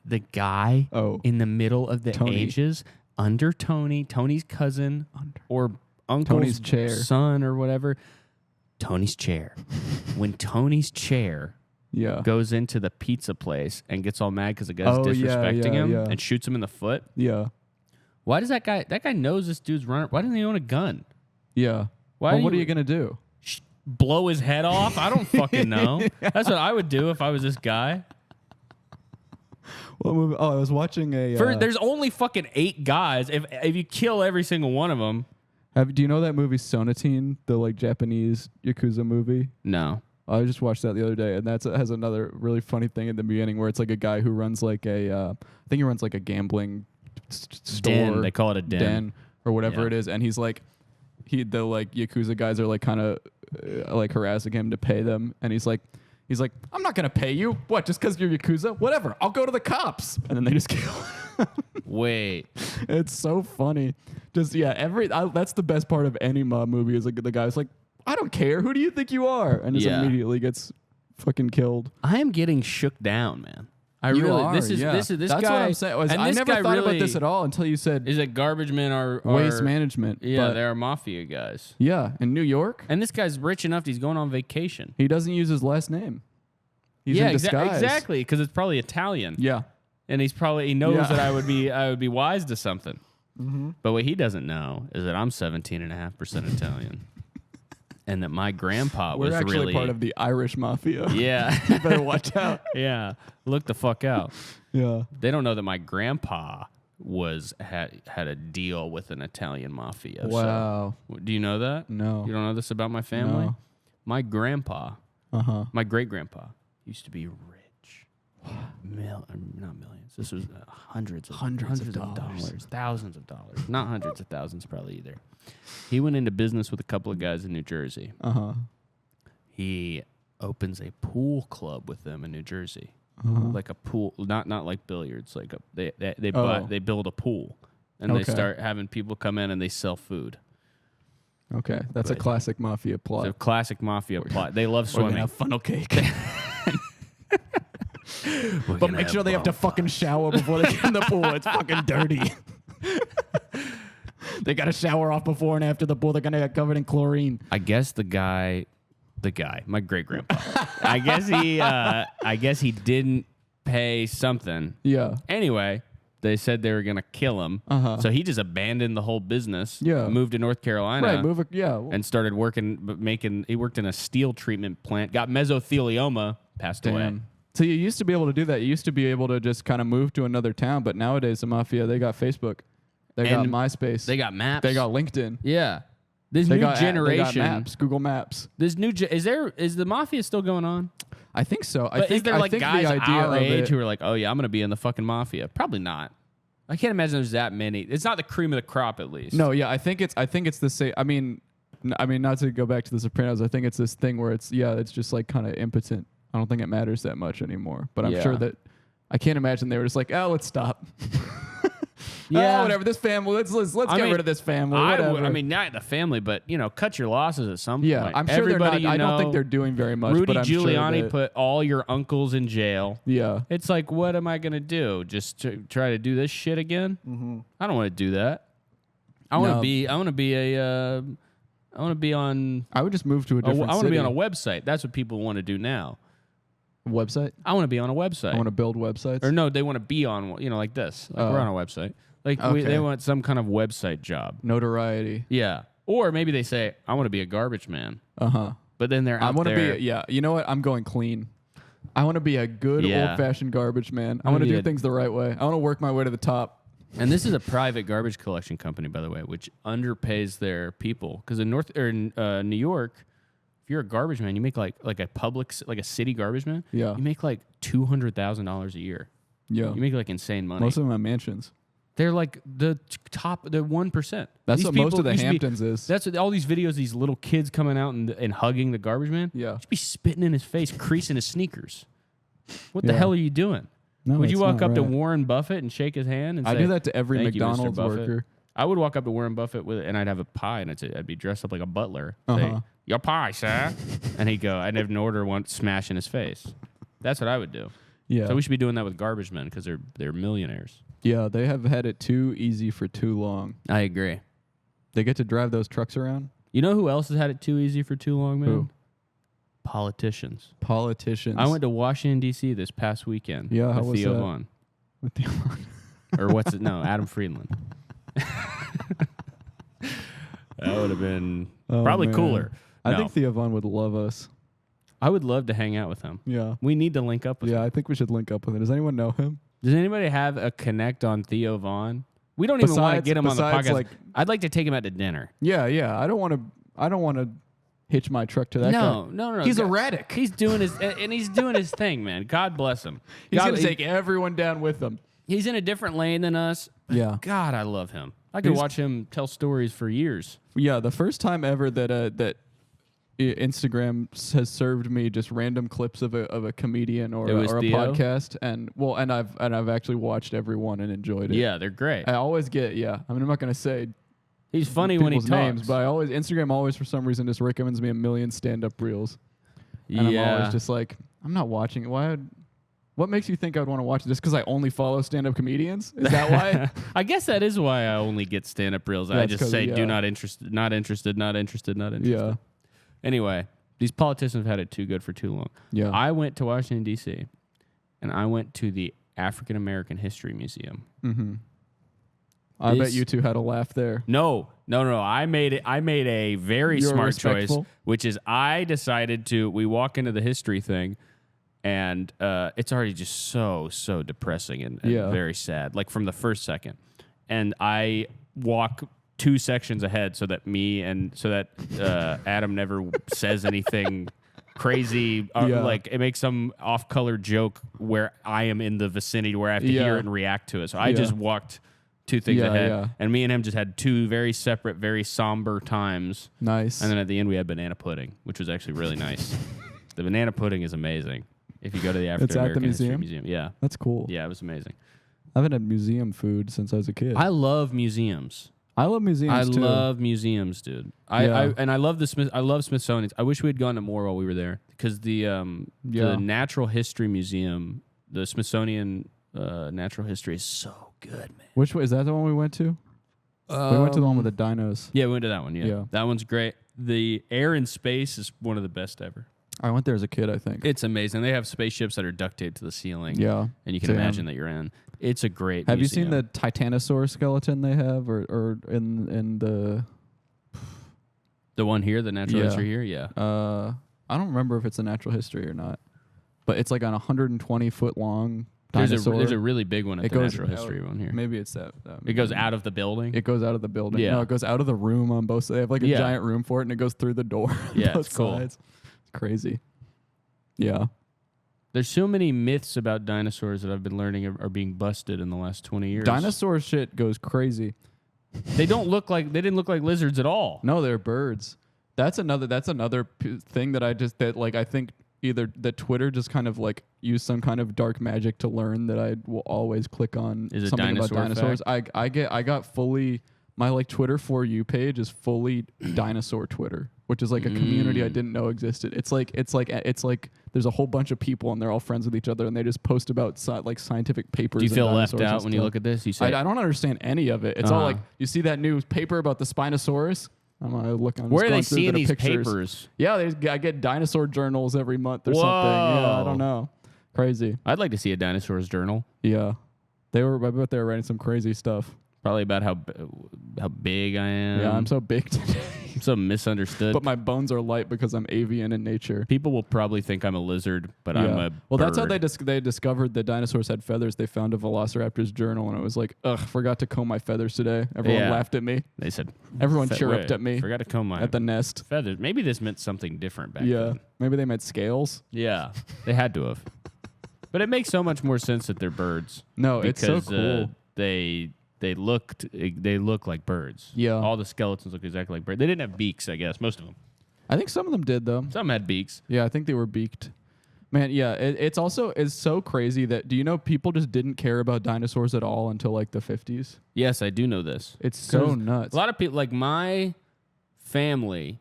The guy Oh. in the middle of the Tony. ages under Tony's cousin Under. or uncle's Tony's chair. son or whatever. Tony's chair. When Tony's chair Yeah. goes into the pizza place and gets all mad because the guy's Oh, yeah, disrespecting yeah, him yeah. and shoots him in the foot. Yeah. Why does that guy knows this dude's running? Why doesn't he own a gun? Yeah. Why Well, do what are you- you gonna do? Blow his head off? I don't fucking know. That's what I would do if I was this guy. What movie? Oh, I was watching a. There's only fucking 8 guys. If you kill every single one of them, do you know that movie Sonatine, the like Japanese Yakuza movie? no. I just watched that the other day, and has another really funny thing in the beginning where it's like a guy who runs like I think he runs like a gambling store. Den. They call it a den. or whatever Yeah. it is, and he's like, the like Yakuza guys are like kind of like harassing him to pay them, and he's like, He's like, I'm not going to pay you. What, just because you're Yakuza? Whatever. I'll go to the cops. And then they just kill him. Wait. It's so funny. Just, yeah, that's the best part of any mob movie is like the guy's like, I don't care. Who do you think you are? And just immediately gets fucking killed. I am getting shook down, man. This That's guy, what I'm saying. I never thought about this at all until you said is that garbage men are waste management. Yeah, they're mafia guys. Yeah, in New York. And this guy's rich enough. He's going on vacation. He doesn't use his last name. He's in disguise. Exactly, because it's probably Italian. Yeah, and he knows that I would be wise to something. Mm-hmm. But what he doesn't know is that I'm 17.5% Italian. And that my grandpa was We're actually really part of the Irish mafia. Yeah. You better watch out. Yeah. Look the fuck out. Yeah. They don't know that my grandpa had a deal with an Italian mafia. Wow. So, do you know that? No. You don't know this about my family? No. My grandpa, my great grandpa, used to be rich. Not millions. This was hundreds of dollars. Thousands of dollars. Not hundreds of thousands probably either. He went into business with a couple of guys in New Jersey. He opens a pool club with them in New Jersey. Like a pool, not like billiards. Like they build a pool and they start having people come in and they sell food. Okay, that's a classic mafia plot. It's a classic mafia plot. They love swimming. We're gonna have funnel cake. But make sure they have to fucking shower before they get in the pool. It's fucking dirty. They got to shower off before and after the pool. They're gonna get covered in chlorine. I guess the guy, my great grandpa. I guess he didn't pay something. Yeah. Anyway, they said they were gonna kill him. So he just abandoned the whole business. Yeah. Moved to North Carolina. Right. And started working. He worked in a steel treatment plant. Got mesothelioma. Passed away. So you used to be able to do that. You used to be able to just kind of move to another town. But nowadays, the mafia, they got Facebook. They got MySpace. They got Maps. They got LinkedIn. Yeah. This new generation. They got Maps, Google Maps. This new is the mafia still going on? I think so. Is there like guys our age who are like, oh yeah, I'm gonna be in the fucking mafia? Probably not. I can't imagine there's that many. It's not the cream of the crop, at least. No, yeah, I think it's the same. I mean, not to go back to The Sopranos. I think it's this thing where it's just like kind of impotent. I don't think it matters that much anymore. But I'm sure that I can't imagine they were just like, oh, let's stop. Yeah, whatever. This family, let's get rid of this family. Whatever. I mean, not the family, but cut your losses at some point. Yeah, I'm sure everybody. I don't think they're doing very much. Rudy but I'm Giuliani sure put all your uncles in jail. Yeah, it's like, what am I gonna do? Just to try to do this shit again? Mm-hmm. I don't want to do that. I want to be on. I would just move to a different. I want to be on a website. That's what people want to do now. Website? I want to be on a website. I want to build websites. Or no, they want to be on, like this. Like we're on a website. Like they want some kind of website job. Notoriety. Yeah. Or maybe they say, I want to be a garbage man. But then they're out I want to be, you know what? I'm going clean. I want to be a good old-fashioned garbage man. I want to do things the right way. I want to work my way to the top. And this is a private garbage collection company, by the way, which underpays their people. Because in New York, if you're a garbage man, you make like a city garbage man. Yeah. You make like $200,000 a year. Yeah. You make like insane money. Most of them have mansions. They're like the 1%. That's what most of the Hamptons is. That's what all these videos, these little kids coming out and hugging the garbage man. Yeah. Should be spitting in his face, creasing his sneakers. What the hell are you doing? No, would you walk up to Warren Buffett and shake his hand and say, I do that to every "Thank you, Mr. McDonald's Buffett"? worker. I would walk up to Warren Buffett and I'd have a pie and I'd be dressed up like a butler. Say, your pie, sir. And he'd go, I'd have an order one smash in his face. That's what I would do. Yeah. So we should be doing that with garbage men because they're millionaires. Yeah, they have had it too easy for too long. I agree. They get to drive those trucks around. You know who else has had it too easy for too long, man? Who? Politicians. I went to Washington, D.C. this past weekend. Yeah, how with was Theo that? Vaughn. With Theo Vaughn. Or what's it? No, Adam Friedland. That would have been probably cooler. I think Theo Vaughn would love us. I would love to hang out with him. Yeah. We need to link up with him. Yeah, I think we should link up with him. Does anyone know him? Does anybody have a connect on Theo Vaughn? We don't even want to get him on the podcast. I'd like to take him out to dinner. Yeah. I don't want to hitch my truck to that guy. No. He's erratic. He's doing his thing, man. God bless him. He's going to take everyone down with him. He's in a different lane than us. Yeah. God, I love him. I could watch him tell stories for years. Yeah, the first time ever that Instagram has served me just random clips of a comedian or a podcast, and I've actually watched every one and enjoyed it. Yeah, they're great. I always get I mean, I'm not gonna say he's funny when he talks, names, but Instagram always for some reason just recommends me a million stand-up reels, and I'm always just like, I'm not watching it. Why? What makes you think I would want to watch it? Just because I only follow stand-up comedians? Is that why? I guess that is why I only get stand-up reels. I just say, do not interested, not interested, not interested, not interested. Yeah. Anyway, these politicians have had it too good for too long. Yeah. I went to Washington, D.C., and I went to the African American History Museum. Mm-hmm. I bet you two had a laugh there. No. I made a very smart choice, which is we walk into the history thing, and it's already just so depressing and very sad, like from the first second. And I walk 2 sections ahead so that Adam never says anything crazy, like it makes some off-color joke where I am in the vicinity where I have to hear it and react to it. So I just walked 2 things ahead, and me and him just had 2 very separate, very somber times. Nice. And then at the end we had banana pudding, which was actually really nice. The banana pudding is amazing. If you go to the African American History Museum, yeah, that's cool. Yeah, it was amazing. I haven't had museum food since I was a kid. I love museums. I love museums too. I love museums, dude. I love I love Smithsonian. I wish we had gone to more while we were there, because the Natural History Museum, the Smithsonian Natural History, is so good, man. Which way is that? The one we went to? We went to the one with the dinos. Yeah, we went to that one. Yeah, that one's great. The Air and Space is one of the best ever. I went there as a kid, I think. It's amazing. They have spaceships that are duct taped to the ceiling. Yeah. And you can imagine that you're in. It's a great Have museum. you seen the Titanosaur skeleton they have or in the one here, the natural history here? Yeah. I don't remember if it's a natural history or not. But it's like on 120-foot long dinosaur. There's a really big one at the natural history one here. Maybe it's that. It goes out of the building? It goes out of the building. Yeah. No, it goes out of the room on both sides. They have like a giant room for it, and it goes through the door. Yeah, it's cool. Sides. It's crazy. Yeah. There's so many myths about dinosaurs that I've been learning are being busted in the last 20 years. Dinosaur shit goes crazy. They didn't look like lizards at all. No, they're birds. That's another thing that I think either that Twitter just kind of like used some kind of dark magic to learn that I will always click on something about dinosaurs. I got fully my like Twitter For You page is fully dinosaur Twitter, which is like a community I didn't know existed. It's like there's a whole bunch of people and they're all friends with each other and they just post about like scientific papers. Do you feel left out when you look at this? You say I don't understand any of it. It's all like, you see that new paper about the Spinosaurus? I'm gonna look. Where are they seeing these papers? Yeah, I get dinosaur journals every month or something. Yeah, I don't know. Crazy. I'd like to see a dinosaur's journal. Yeah, I bet they were writing some crazy stuff. Probably about how big I am. Yeah, I'm so big today. I'm so misunderstood. But my bones are light because I'm avian in nature. People will probably think I'm a lizard, but I'm a Well, bird. that's how they discovered that dinosaurs had feathers. They found a velociraptor's journal, and it was like, ugh, forgot to comb my feathers today. Everyone laughed at me. They said, everyone chirruped at me. Forgot to comb my at the nest. Feathers. Maybe this meant something different back then. Maybe they meant scales. Yeah, they had to have. But it makes so much more sense that they're birds. No, it's so cool. They look like birds. Yeah. All the skeletons look exactly like birds. They didn't have beaks, I guess. Most of them. I think some of them did, though. Some had beaks. Yeah, I think they were beaked. Man, yeah, it's so crazy that, do you know people just didn't care about dinosaurs at all until like the 50s? Yes, I do know this. It's so nuts. A lot of people, like my family,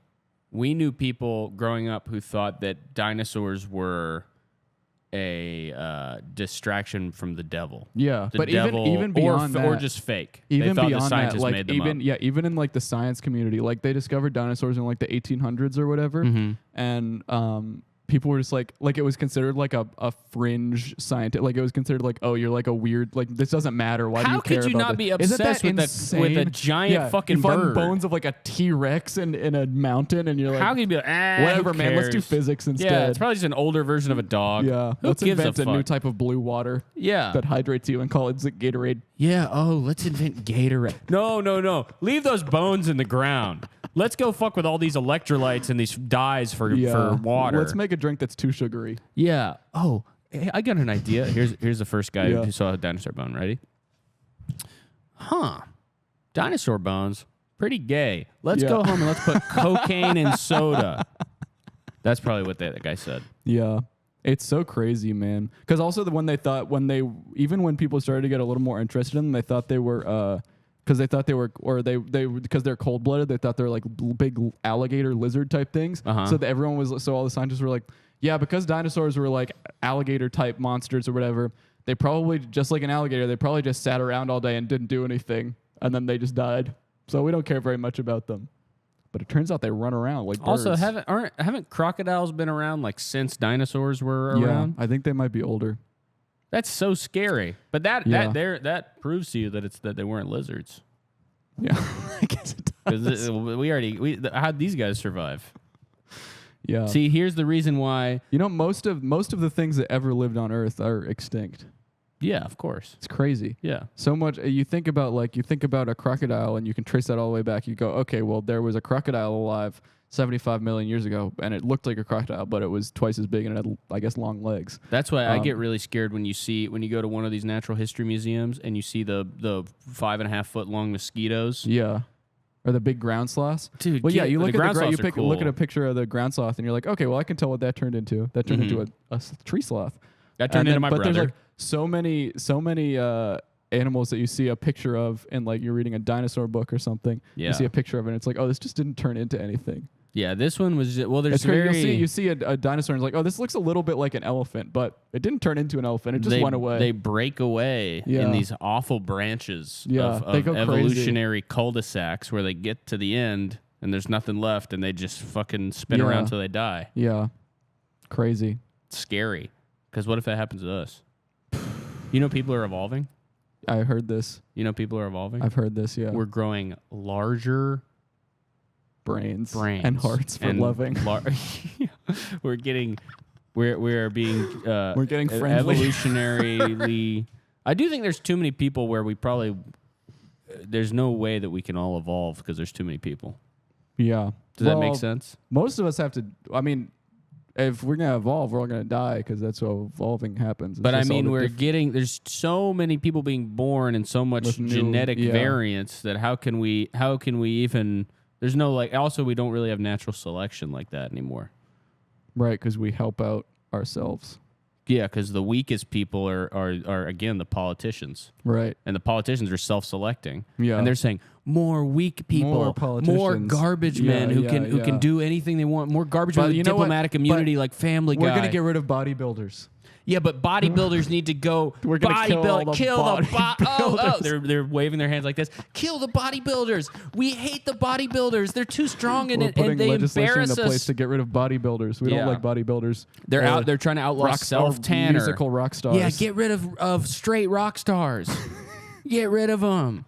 we knew people growing up who thought that dinosaurs were a distraction from the devil. Yeah, the but devil, even beyond that, or just fake. Even they thought beyond the scientists that, like made them up. even in like the science community, like they discovered dinosaurs in like the 1800s or whatever, and people were just like it was considered like a fringe scientist. Like it was considered like, oh, you're like a weird, like this doesn't matter. Why do you care about How could you not be obsessed with a giant fucking you bird? find bones of like a T-Rex in a mountain, and you're like, how can you be like, whatever, man? Let's do physics instead. Yeah, it's probably just an older version of a dog. Yeah, let's invent a new type of blue water. Yeah, that hydrates you and call it Gatorade. Yeah. Oh, let's invent Gatorade. No. Leave those bones in the ground. Let's go fuck with all these electrolytes and these dyes for water. Let's make a drink that's too sugary. Yeah. Oh, hey, I got an idea. Here's the first guy who saw a dinosaur bone. Ready? Huh. Dinosaur bones. Pretty gay. Let's go home and let's put cocaine in soda. That's probably what that guy said. Yeah. It's so crazy, man. Because also when people started to get a little more interested in them, they thought they were because they're cold blooded. They thought they're like big alligator lizard type things. So all the scientists were like, yeah, because dinosaurs were like alligator type monsters or whatever. They probably just like an alligator. They probably just sat around all day and didn't do anything, and then they just died. So we don't care very much about them. But it turns out they run around like birds. Also, haven't crocodiles been around like since dinosaurs were around? I think they might be older. That's so scary. But that proves to you that they weren't lizards. Yeah, I guess it does. Because how'd these guys survive? Yeah. See, here's the reason why. Most of the things that ever lived on Earth are extinct. Yeah, of course. It's crazy. Yeah. So much. You think about a crocodile and you can trace that all the way back. You go, okay, well, there was a crocodile alive 75 million years ago and it looked like a crocodile, but it was twice as big and it had, I guess, long legs. That's why I get really scared when you go to one of these natural history museums and you see the 5.5 foot long mosquitoes. Yeah. Or the big ground sloths. Dude, well, yeah, you look at cool. look at a picture of the ground sloth and you're like, okay, well, I can tell what that turned into. That turned into a tree sloth. That turned into my but brother. There's like so many animals that you see a picture of in like you're reading a dinosaur book or something. Yeah. You see a picture of it and it's like, oh, this just didn't turn into anything. Yeah, this one was just, well, there's you see a dinosaur and it's like, oh, this looks a little bit like an elephant, but it didn't turn into an elephant. It just went away. They break away in these awful branches of evolutionary cul-de-sacs where they get to the end and there's nothing left and they just fucking spin around till they die. Yeah. Crazy. It's scary. Because what if that happens to us? You know people are evolving? I heard this. You know people are evolving? I've heard this, yeah. We're growing larger brains and hearts for loving. We're getting we're being we're getting friendly. Evolutionarily. I do think there's too many people where we probably there's no way that we can all evolve because there's too many people. Yeah. Does that make sense? Most of us have to. I mean, if we're gonna evolve, we're all gonna die because that's how evolving happens. But I mean, there's so many people being born and so much genetic variance that how can we even? There's no also we don't really have natural selection like that anymore. Right, because we help out ourselves. Yeah, because the weakest people are again the politicians. Right. And the politicians are self-selecting. Yeah. And they're saying more weak people, more garbage men who can do anything they want, more garbage men with diplomatic immunity like Family Guy. We're gonna get rid of bodybuilders. Yeah, but bodybuilders need to go. We're gonna kill the bodybuilders. They're waving their hands like this. Kill the bodybuilders. We hate the bodybuilders. They're too strong and they embarrass us. Place to get rid of bodybuilders. We don't like bodybuilders. They're trying to outlaw self-tanner. Musical rock stars. Yeah, get rid of straight rock stars. Get rid of them.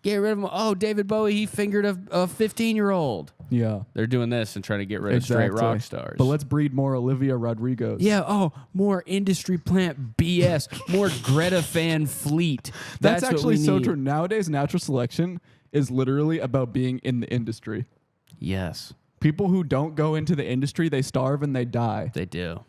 Get rid of them. Oh, David Bowie, he fingered a 15-year-old. Yeah. They're doing this and trying to get rid of straight rock stars. But let's breed more Olivia Rodrigos. Yeah. Oh, more industry plant BS. More Greta Van Fleet. That's actually so true. Nowadays, natural selection is literally about being in the industry. Yes. People who don't go into the industry, they starve and they die. They do.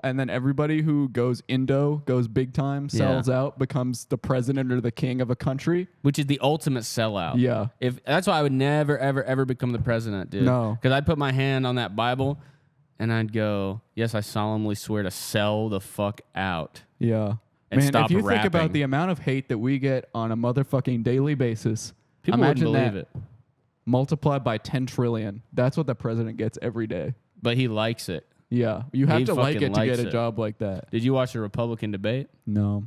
And then everybody who goes big time, sells out, becomes the president or the king of a country. Which is the ultimate sellout. Yeah. That's why I would never, ever, ever become the president, dude. No. Because I'd put my hand on that Bible and I'd go, yes, I solemnly swear to sell the fuck out. Yeah. And Man, stop if you rapping. think about the amount of hate that we get on a motherfucking daily basis, people wouldn't believe it. Multiplied by 10 trillion. That's what the president gets every day. But he likes it. Yeah, you have to like it to get a job like that. Did you watch the Republican debate? No.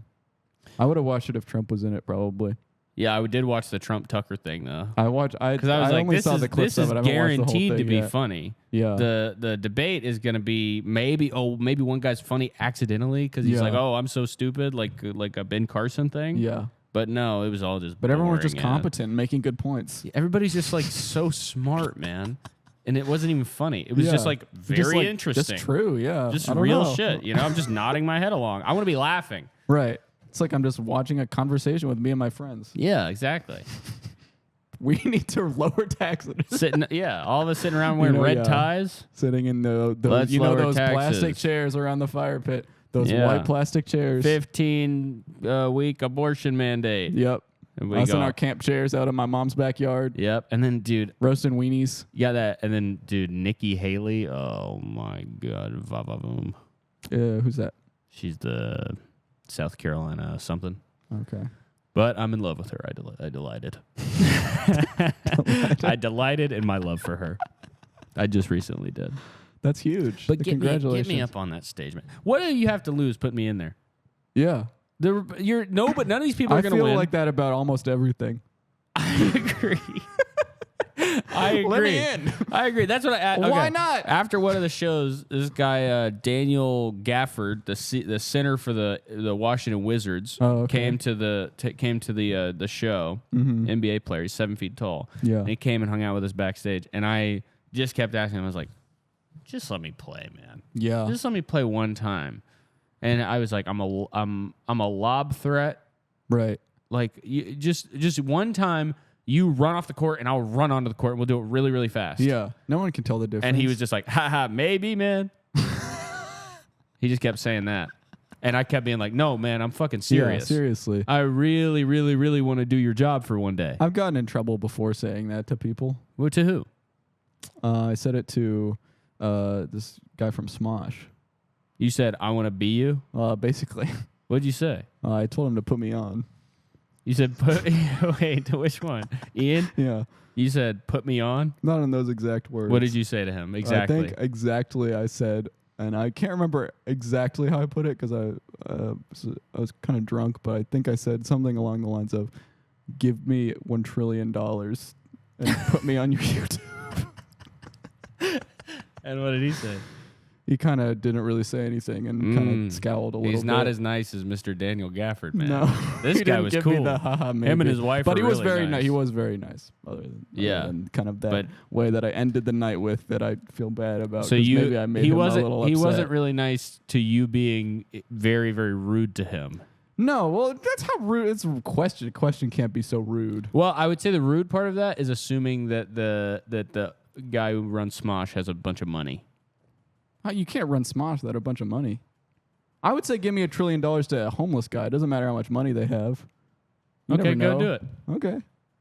I would have watched it if Trump was in it, probably. Yeah, I did watch the Trump Tucker thing though. I was like, only saw the clips this of it. is guaranteed to be funny. Yeah. The debate is going to be maybe one guy's funny accidentally because he's like, oh, I'm so stupid, like a Ben Carson thing. Yeah. But no, it was all just. But everyone was just competent, making good points. Everybody's just like so smart, man. And it wasn't even funny. It was just like very interesting. Just true, yeah. Just real shit. You know, I'm just nodding my head along. I want to be laughing. Right. It's like I'm just watching a conversation with me and my friends. Yeah, exactly. We need to lower taxes. All of us sitting around wearing red ties. Sitting in those plastic chairs around the fire pit. Those white plastic chairs. 15-week abortion mandate. Yep. And we Us in go, our camp chairs out in my mom's backyard, yep. And then, dude, roasting weenies. yeah, that. And then, dude, Nikki Haley. Oh my God, va-va-voom. Who's that? She's the South Carolina something. Okay. But I'm in love with her. I delighted. I delighted in my love for her. I just recently did. That's huge. But Congratulations. get me up on that stage, man. What do you have to lose? Put me in there. Yeah. But none of these people are going to win. I feel like that about almost everything. I agree. I agree. Let me in. I agree. That's what I. Okay. Why not? After one of the shows, this guy Daniel Gafford, the center for the Washington Wizards, came to the show. NBA player, he's 7 feet tall. Yeah. And he came and hung out with us backstage, and I just kept asking him. I was like, "Just let me play, man. Yeah. Just let me play one time." And I was like, "I'm a lob threat, Right. like just one time." You run off the court, and I'll run onto the court, and we'll do it really, really fast. Yeah. No one can tell the difference. And he was just like, haha, maybe, man. He just kept saying that. And I kept being like, no, man, I'm fucking serious. Yeah, seriously. I really, really, really want to do your job for one day. I've gotten in trouble before saying that to people. Well, to who? I said it to this guy from Smosh. You said, I want to be you? Basically. What'd you say? I told him to put me on. You said, wait, to which one? Ian? Yeah. You said, put me on? Not in those exact words. What did you say to him? Exactly. I think exactly I said, and I can't remember exactly how I put it because I was kind of drunk, but I think I said something along the lines of, give me $1 trillion and put me on your YouTube. And what did he say? He kind of didn't really say anything and kind of scowled a little bit. He's not as nice as Mr. Daniel Gafford, man. No. This He guy didn't was give cool. me the haha maybe. Him and his wife but were he was really very nice. He was very nice. Other than kind of that way that I ended the night with that I feel bad about. So maybe I made him a little upset. He wasn't really nice to you being very, very rude to him. No, well, that's how rude. It's a question. A question can't be so rude. Well, I would say the rude part of that is assuming that the guy who runs Smosh has a bunch of money. You can't run Smosh without a bunch of money. I would say give me $1 trillion to a homeless guy. It doesn't matter how much money they have. You Okay, never know. go do it. Okay.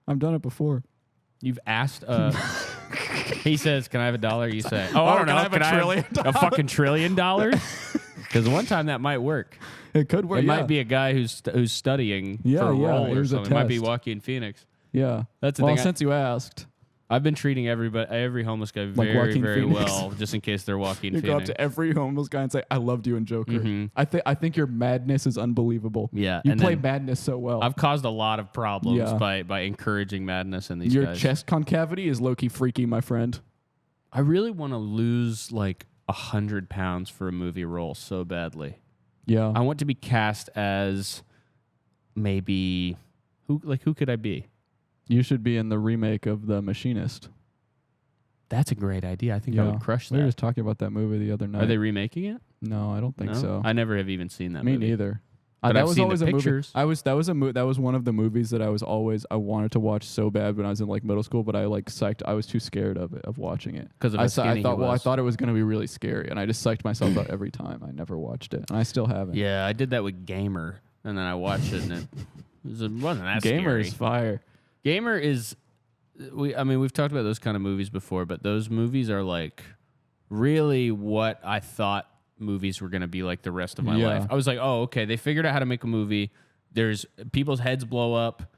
I've done it before. You've asked. He says, "Can I have $1?" You say, "Oh, I don't know. Can I have a fucking $1 trillion?" Because one time that might work. It could work. It might be a guy who's studying for a role or here's a something. It might be test. Joaquin Phoenix. Yeah. That's the well, thing. since you asked. I've been treating every homeless guy Like very, Joaquin very Phoenix. well, just in case they're Joaquin You Phoenix. go up to every homeless guy and say, I loved you in Joker. Mhm. I think your madness is unbelievable. Yeah, You and play then madness so well. I've caused a lot of problems Yeah. by encouraging madness in these Your guys. chest concavity is low-key freaky, my friend. I really want to lose like 100 pounds for a movie role so badly. Yeah. I want to be cast as maybe who could I be? You should be in the remake of The Machinist. That's a great idea. I think I would crush We were that. just talking about that movie the other night. Are they remaking it? No, I don't think No? so. I never have even seen that Me movie. neither. But that I've was seen always the a pictures. movie. That was one of the movies that I wanted to watch so bad when I was in like middle school, but I like psyched. I was too scared of watching it 'Cause of how skinny he I was. thought it was going to be really scary, and I just psyched myself out every time. I never watched it, and I still haven't. Yeah, I did that with Gamer, and then I watched it, and it wasn't that Gamer scary. is fire. Gamer is, we've talked about those kind of movies before, but those movies are like really what I thought movies were going to be like the rest of my Yeah. life. I was like, oh, okay, they figured out how to make a movie. There's people's heads blow up.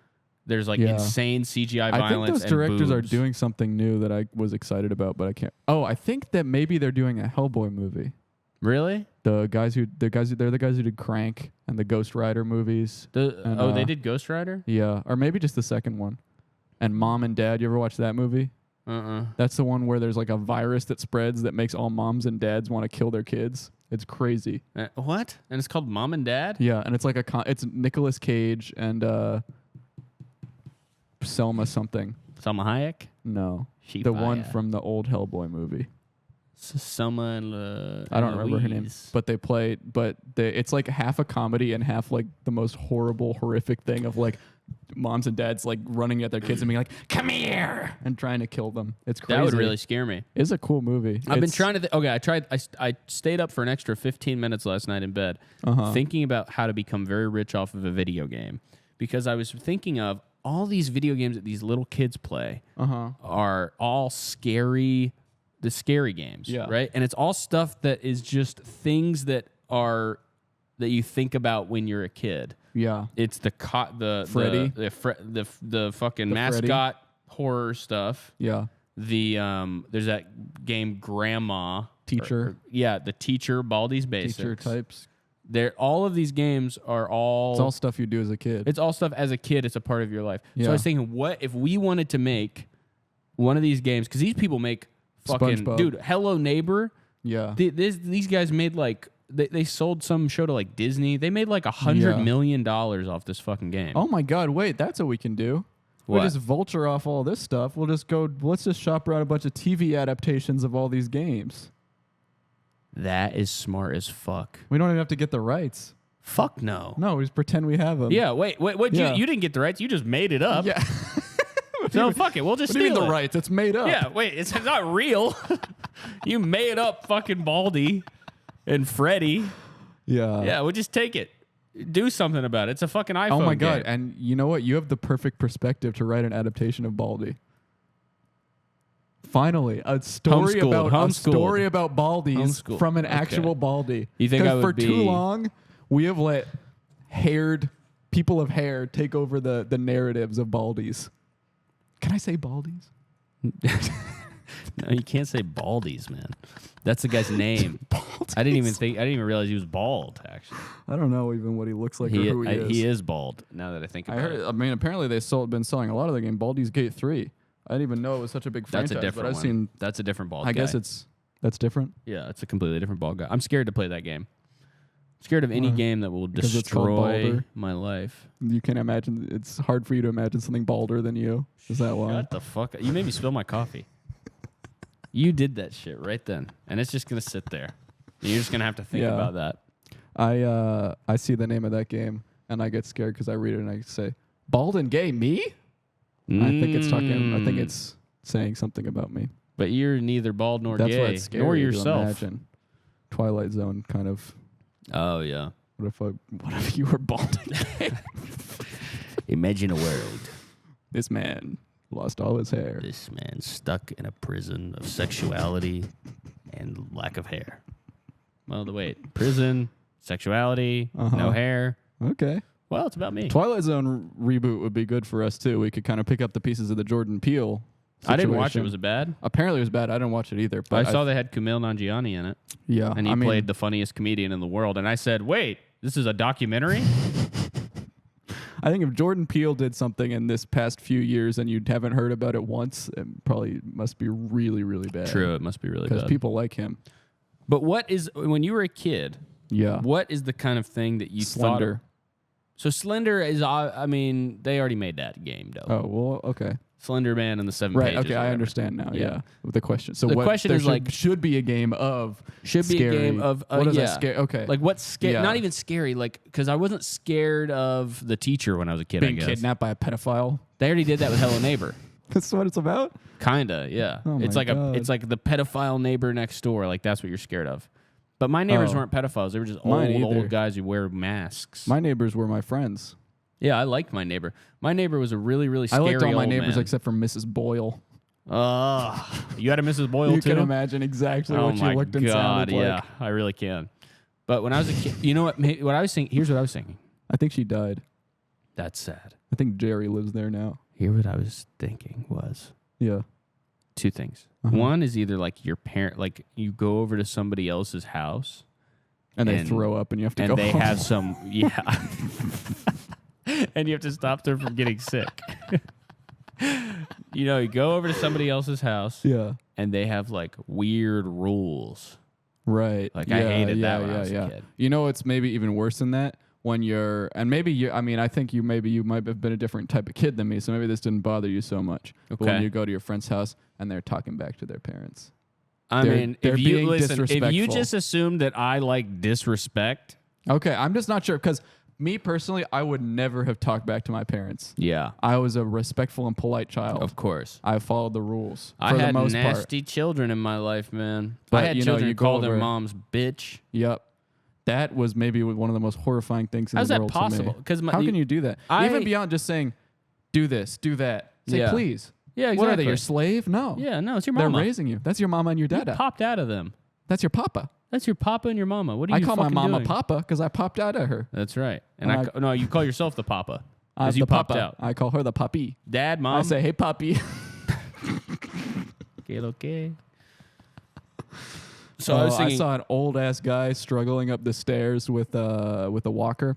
There's like Yeah. insane CGI I violence. think those and directors are boobs. doing something new that I was excited about, but I can't. Oh, I think that maybe they're doing a Hellboy movie. Really? They're the guys who did Crank and the Ghost Rider movies. And, They did Ghost Rider? Yeah, or maybe just the second one. And Mom and Dad, you ever watch that movie? That's the one where there's like a virus that spreads that makes all moms and dads want to kill their kids. It's crazy. What? And it's called Mom and Dad? Yeah, and it's like it's Nicolas Cage and Selma something. Selma Hayek? No, Sheep the one Hayek. from the old Hellboy movie. Selma and I don't remember her name, Louise. but it's like half a comedy and half like the most horrible, horrific thing of like moms and dads like running at their kids and being like, "Come here!" and trying to kill them. It's crazy. That would really scare me. It's a cool movie. I've been trying to. Okay, I tried. I stayed up for an extra 15 minutes last night in bed, thinking about how to become very rich off of a video game. because I was thinking of all these video games that these little kids play are all scary, the scary games, right? And it's all stuff that is just things that you think about when you're a kid. Yeah, it's the Freddy, the fucking mascot Freddy. Horror stuff. Yeah, there's that game Grandma Teacher. The teacher Baldi's Basics. Teacher types. All of these games are all... It's all stuff you do as a kid. It's all stuff as a kid. It's a part of your life. Yeah. So I was thinking, what if we wanted to make one of these games? Because these people make fucking... SpongeBob. Dude, Hello Neighbor. Yeah. These guys made like... They sold some show to like Disney. They made like $100 million off this fucking game. Oh my God. Wait, that's what we can do. What? We'll just vulture off all this stuff. We'll just go... Let's just shop around a bunch of TV adaptations of all these games. That is smart as fuck. We don't even have to get the rights. Fuck no. No, we just pretend we have them. Yeah, wait. Yeah. You didn't get the rights. You just made it up. Yeah. So fuck it. We'll just steal the rights? It's made up. Yeah, wait. It's not real. You made up fucking Baldi and Freddy. Yeah. Yeah, we'll just take it. Do something about it. It's a fucking iPhone game. Oh my God. And you know what? You have the perfect perspective to write an adaptation of Baldi. Finally, a story about Baldi's from an actual Baldi. You think I would for too long we have let people of hair take over the narratives of Baldi's. Can I say Baldi's? No, you can't say Baldi's, man. That's the guy's name. I didn't even realize he was bald. Actually, I don't know even what he looks like or who he is. He is bald. Now that I think about it. I mean, apparently they've been selling a lot of the game Baldur's Gate 3. I didn't even know it was such a big franchise. That's a different one. That's a different bald guy. I guess that's different. Yeah, it's a completely different bald guy. I'm scared to play that game. I'm scared of any game that will destroy my life. You can't imagine. It's hard for you to imagine something balder than you. Is that why? Shut the fuck up. You made me spill my coffee. You did that shit right then. And it's just going to sit there. You're just going to have to think about that. I see the name of that game, and I get scared because I read it and I say, bald and gay, me? I think it's saying something about me. But you're neither bald nor gay, nor yourself. Imagine. Twilight Zone kind of. Oh yeah. What if you were bald and gay? Imagine a world. This man lost all his hair. This man stuck in a prison of sexuality and lack of hair. Well, wait. Prison, sexuality, no hair. Okay. Well, it's about me. Twilight Zone reboot would be good for us, too. We could kind of pick up the pieces of the Jordan Peele situation. I didn't watch it. Was it bad? Apparently it was bad. I didn't watch it either. But I saw they had Kumail Nanjiani in it. Yeah. And he played the funniest comedian in the world. And I said, wait, this is a documentary? I think if Jordan Peele did something in this past few years and you haven't heard about it once, it probably must be really, really bad. True, it must be really bad. Because people like him. But when you were a kid, what is the kind of thing that you Slender. thought... So Slender is, they already made that game, though. Oh, well, okay. Slender Man and the Seven Pages. Right, okay, I understand now, yeah. The question. So the question is should be a game of Should scary. Be a game of... what is that scary? Okay. Like, what's scary? Not even scary, like, because I wasn't scared of the teacher when I was a kid, Being kidnapped by a pedophile? They already did that with Hello Neighbor. That's what it's about? Kinda, yeah. Oh it's like God. It's like the pedophile neighbor next door. Like, that's what you're scared of. But my neighbors weren't pedophiles. They were just old guys who wear masks. My neighbors were my friends. Yeah, I liked my neighbor. My neighbor was a really, really scary old man. I liked all my neighbors except for Mrs. Boyle. You had a Mrs. Boyle too? You can imagine exactly what she looked and sounded like. Yeah, I really can. But when I was a kid, you know what I was thinking? Here's what I was thinking. I think she died. That's sad. I think Jerry lives there now. Here what I was thinking was two things. One is either like your parent, like you go over to somebody else's house. And they throw up and you have to go home. And they have some, and you have to stop them from getting sick. You go over to somebody else's house. Yeah. And they have like weird rules. Right. Like I hated that when I was a kid. You know, it's maybe even worse than that when you're, and maybe you, I think you might have been a different type of kid than me. So maybe this didn't bother you so much. Okay. But when you go to your friend's house and they're talking back to their parents. If you just assume that I like disrespect. Okay. I'm just not sure because me personally, I would never have talked back to my parents. Yeah. I was a respectful and polite child. Of course. I followed the rules. I had nasty children in my life, man. But I had children who called their moms bitch. Yep. that was maybe one of the most horrifying things in How's the that world possible? to me. 'Cause How can you do that? Even beyond just saying, do this, do that. Say, Yeah. please. Yeah, What are they, exactly. your slave? No. Yeah, no, it's your They're mama. raising you. That's your mama and your You dada. popped out of them. That's your papa. That's your papa and your mama. What are I you call my fucking mama doing? papa because I popped out of her. That's right. And No, you call yourself the papa. I'm Because you the popped papa. out. I call her the puppy. Dad, mom. I say, hey, puppy. Okay. So I was thinking, I saw an old ass guy struggling up the stairs with a walker.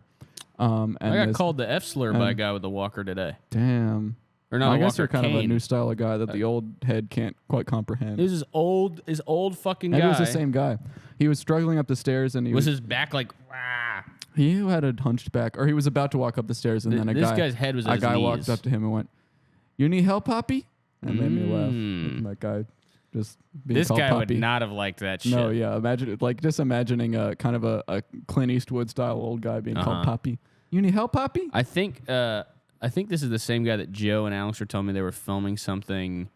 And I got this- called the F slur by a guy with a walker today. Damn. Or not I a guess walker, you're kind of a cane. new style of guy that the old head can't quite comprehend. It was his old fucking Maybe guy. it was the same guy. He was struggling up the stairs and he Was his back like, wah. he had a hunched back, or he was about to walk up the stairs, and then This guy's head was at a his guy knees. walked up to him and went, "You need help, Poppy?" And it made me laugh. Mm. That guy just being This called guy Poppy. would not have liked that shit. No, yeah, imagine like just imagining a kind of a Clint Eastwood style old guy being called Poppy. You need help, Poppy? I think this is the same guy that Joe and Alex were telling me they were filming something,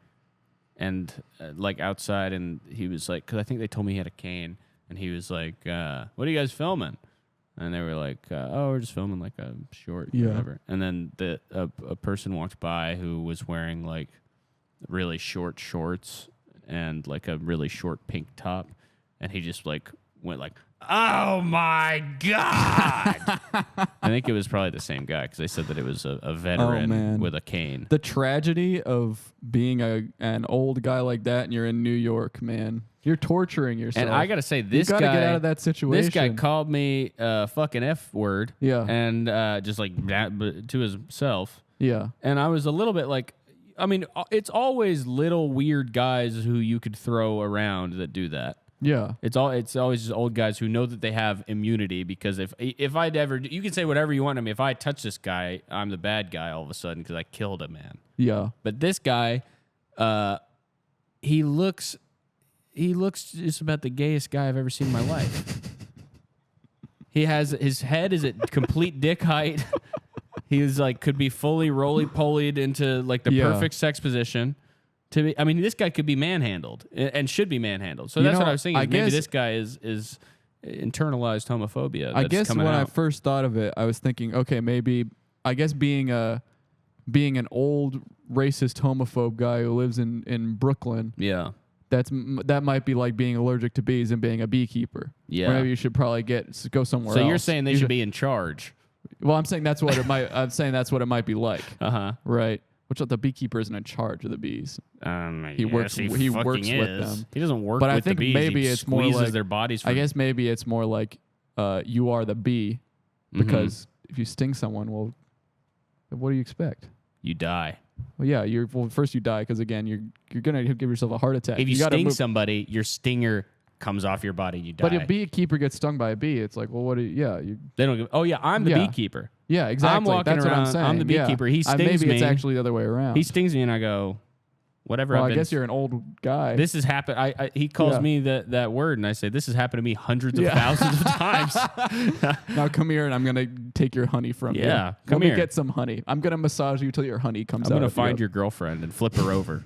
and like outside, and he was like, because I think they told me he had a cane, and he was like, "What are you guys filming?" And they were like, "Oh, we're just filming like a short, or Yeah. whatever." And then a person walked by who was wearing like really short shorts and like a really short pink top, and he just like went like, "Oh my god!" I think it was probably the same guy because they said that it was a veteran man. with a cane. The tragedy of being an old guy like that, and you're in New York, man. You're torturing yourself. And I gotta say, this you guy gotta get out of that situation. This guy called me a fucking F word. Yeah. And just like that to himself. Yeah. And I was a little bit like, I mean, it's always little weird guys who you could throw around that do that. Yeah. It's always just old guys who know that they have immunity, because if I'd ever, you can say whatever you want to me. If I touch this guy, I'm the bad guy all of a sudden because I killed a man. Yeah. But this guy, he looks just about the gayest guy I've ever seen in my life. His head is at complete dick height. He's like could be fully roly-polied into like the perfect sex position. I mean, this guy could be manhandled and should be manhandled. So that's what I was thinking. Maybe this guy is internalized homophobia. I guess when I out. first thought of it, I was thinking, okay, maybe I guess being an old racist homophobe guy who lives in Brooklyn. Yeah. That might be like being allergic to bees and being a beekeeper. Yeah. Or maybe you should probably go somewhere else. So you're saying they should be in charge. Well, I'm saying that's what it might. I'm saying that's what it might be like. Uh-huh. Right. Which the beekeeper isn't in charge of the bees. He works- he fucking works with is. them. He doesn't work But I with think the bees. maybe He it's more squeezes like- their bodies. I guess maybe it's more like you are the bee, because if you sting someone, well, what do you expect? you die. Well, yeah, first you die because again you're gonna give yourself a heart attack. If you gotta sting move- somebody, your stinger comes off your body. You die. But if a beekeeper gets stung by a bee, it's like, well, what do you? Yeah, They don't give. Oh yeah, I'm the beekeeper. Yeah, exactly. I'm walking That's around. what I'm saying. I'm the beekeeper. He stings maybe me. it's actually the other way around. He stings me, and I go, whatever. well, I've I been guess you're an old guy. This has happened. He calls Yeah. me that word, and I say this has happened to me hundreds of thousands of times. Now come here, and I'm gonna take your honey from you. Yeah, come Let me here. get some honey. I'm gonna massage you till your honey comes I'm out. gonna of find you. your girlfriend and flip her over.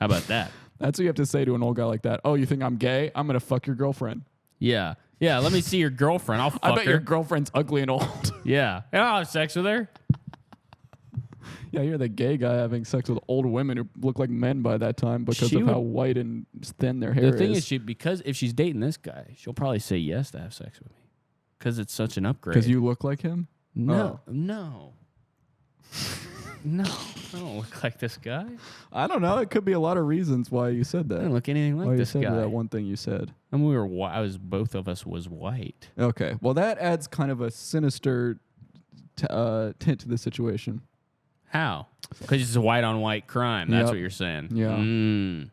How about that? That's what you have to say to an old guy like that. Oh, you think I'm gay? I'm gonna fuck your girlfriend. Yeah, yeah. Let me see your girlfriend. I'll fuck I bet her. your girlfriend's ugly and old. Yeah, and I'll have sex with her. Yeah, you're the gay guy having sex with old women who look like men by that time because She of would- how white and thin their hair The thing is. is, because if she's dating this guy, she'll probably say yes to have sex with me, because it's such an upgrade. Because you look like him? no, no, no, I don't look like this guy. I don't know. It could be a lot of reasons why you said I that. don't look anything like Why you this said guy. that one thing you said. I mean, both of us was white. Okay. Well, that adds kind of a sinister tint to the situation. How? Because it's a white on white crime. That's Yep. what you're saying. Yeah. Mm.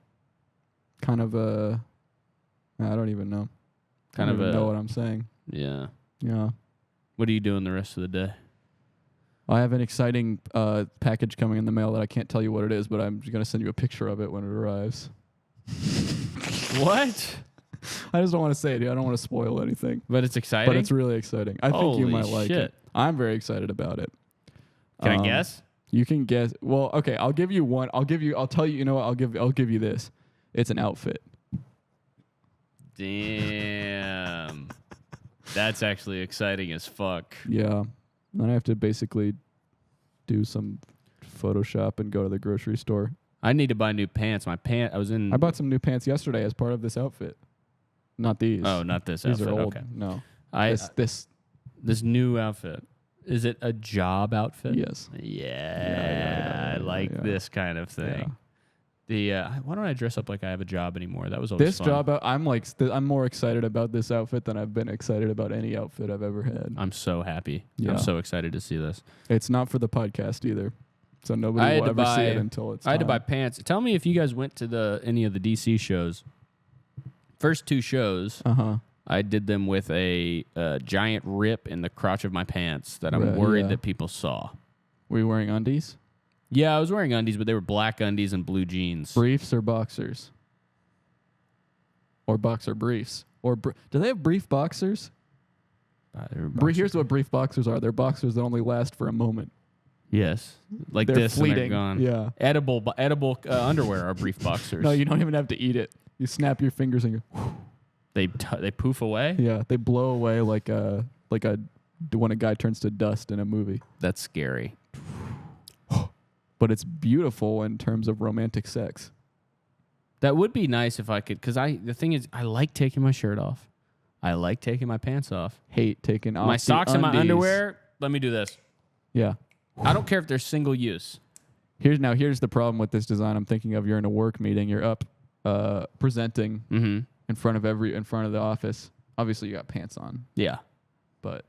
Kind of a... I don't even know. Kind I of don't even a- know what I'm saying. Yeah. Yeah. What are you doing the rest of the day? I have an exciting package coming in the mail that I can't tell you what it is, but I'm just going to send you a picture of it when it arrives. What? I just don't want to say it. I don't want to spoil anything. But it's exciting. But it's really exciting. I think you Holy might like shit. it. I'm very excited about it. Can I guess? You can guess. Well, okay. I'll give you one. I'll tell you. You know what? I'll give you this. It's an outfit. Damn. That's actually exciting as fuck. Yeah. Then I have to basically do some Photoshop and go to the grocery store. I need to buy new pants. I bought some new pants yesterday as part of this outfit. Not these. Oh, not this These outfit. are old. Okay. No. This new outfit. Is it a job outfit? Yes. Yeah. I like this kind of thing. Why don't I dress up like I have a job anymore? That was always this fun. job. I'm more excited about this outfit than I've been excited about any outfit I've ever had. I'm so happy. Yeah. I'm so excited to see this. It's not for the podcast either, so nobody will ever see it until it's. I had to time. buy pants. Tell me if you guys went to any of the DC shows. First 2 shows, I did them with a giant rip in the crotch of my pants that I'm worried that people saw. Were you wearing undies? Yeah, I was wearing undies, but they were black undies and blue jeans. Briefs or boxers? Or boxer briefs? Do they have brief boxers? Here's what brief boxers are. They're boxers that only last for a moment. Yes, like they're this, fleeting. and they're gone. Yeah, edible underwear are brief boxers. No, you don't even have to eat it. You snap your fingers and go. They poof away. Yeah, they blow away like when a guy turns to dust in a movie. That's scary. But it's beautiful in terms of romantic sex. That would be nice if I could, because the thing is, I like taking my shirt off. I like taking my pants off. Hate taking off my socks and my undies. underwear. Let me do this. Yeah. I don't care if they're single use. Here's the problem with this design. I'm thinking of, you're in a work meeting. You're up presenting in front of the office. Obviously, you got pants on. Yeah. But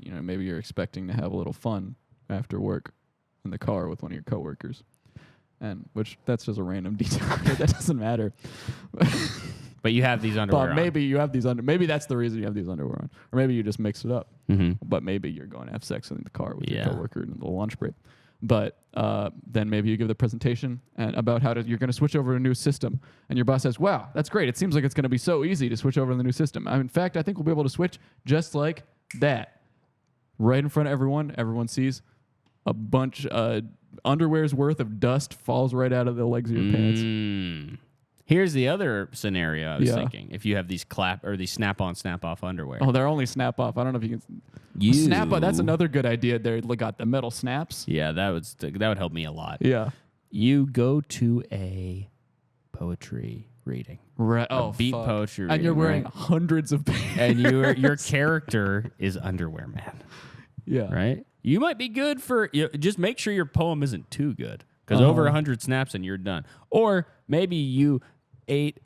maybe you're expecting to have a little fun after work in the car with one of your coworkers, and that's just a random detail. That doesn't matter. But you have these underwear. Maybe you have these Maybe that's the reason you have these underwear on, or maybe you just mix it up. But maybe you're going to have sex in the car with your coworker in the lunch break. But then maybe you give the presentation and about how you're going to switch over to a new system, and your boss says, "Wow, that's great! It seems like it's going to be so easy to switch over to the new system. In fact, I think we'll be able to switch just like that, right in front of everyone. Everyone sees." A bunch underwear's worth of dust falls right out of the legs of your pants. Here's the other scenario I was thinking. If you have these snap-on, snap-off underwear. Oh, they're only snap-off. I don't know if you can... Snap-on, that's another good idea. They got the metal snaps. Yeah, that would help me a lot. Yeah. You go to a poetry reading. Right. Beat poetry reading. And you're wearing hundreds of pants. And your character is underwear man. Yeah. Right? You might be good for... just make sure your poem isn't too good. Because over 100 snaps and you're done. Or maybe you ate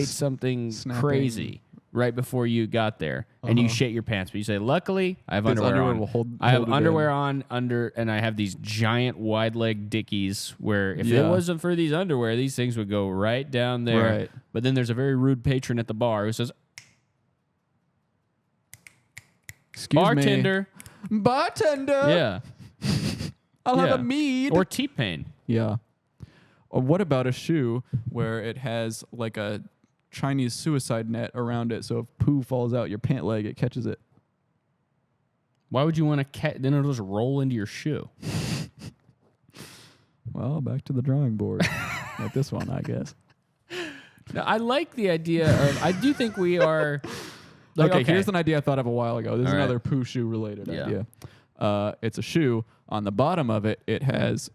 something crazy right before you got there, and you shit your pants. But you say, "Luckily, I have underwear on. I have underwear on and I have these giant wide leg dickies. Where if it wasn't for these underwear, these things would go right down there. Right. But then there's a very rude patron at the bar who says, "Excuse bartender, me. Bartender, yeah, I'll have a mead or T-Pain." Yeah. Or what about a shoe where it has like a Chinese suicide net around it, so if poo falls out your pant leg, it catches it? Why would you want to catch? Then it'll just roll into your shoe. Well, back to the drawing board. Like this one, I guess. No, I like the idea of. I do think we are. Okay, here's an idea I thought of a while ago. This is All another poo shoe related idea. It's a shoe. On the bottom of it, it has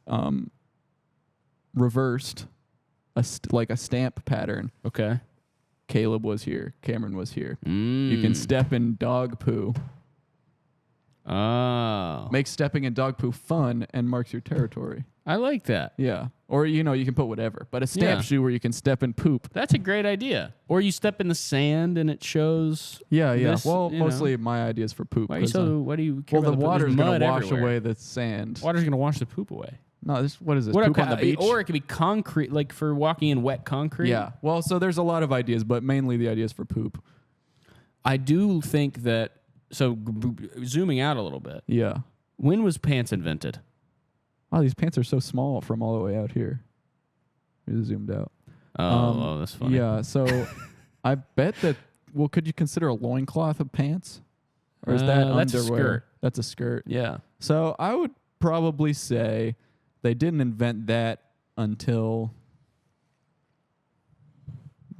reversed like a stamp pattern. Okay. Caleb was here. Cameron was here. You can step in dog poo. Oh. Makes stepping in dog poo fun and marks your territory. I like that. Yeah. Or, you can put whatever. But a stamp shoe where you can step and poop. That's a great idea. Or you step in the sand and it shows. Yeah. This, well, mostly my idea is for poop. Why do you care well, about the water's going to wash away the sand. Water's going to wash the poop away. No, what is this? Poop on the beach? Or it could be concrete, like for walking in wet concrete. Yeah. Well, so there's a lot of ideas, but mainly the idea is for poop. I do think that, so zooming out a little bit. Yeah. When was pants invented? Oh, these pants are so small from all the way out here. Here's zoomed out. Oh, that's funny. Yeah, so I bet that, could you consider a loincloth of pants? Or is that underwear? That's a skirt. That's a skirt. Yeah. So I would probably say they didn't invent that until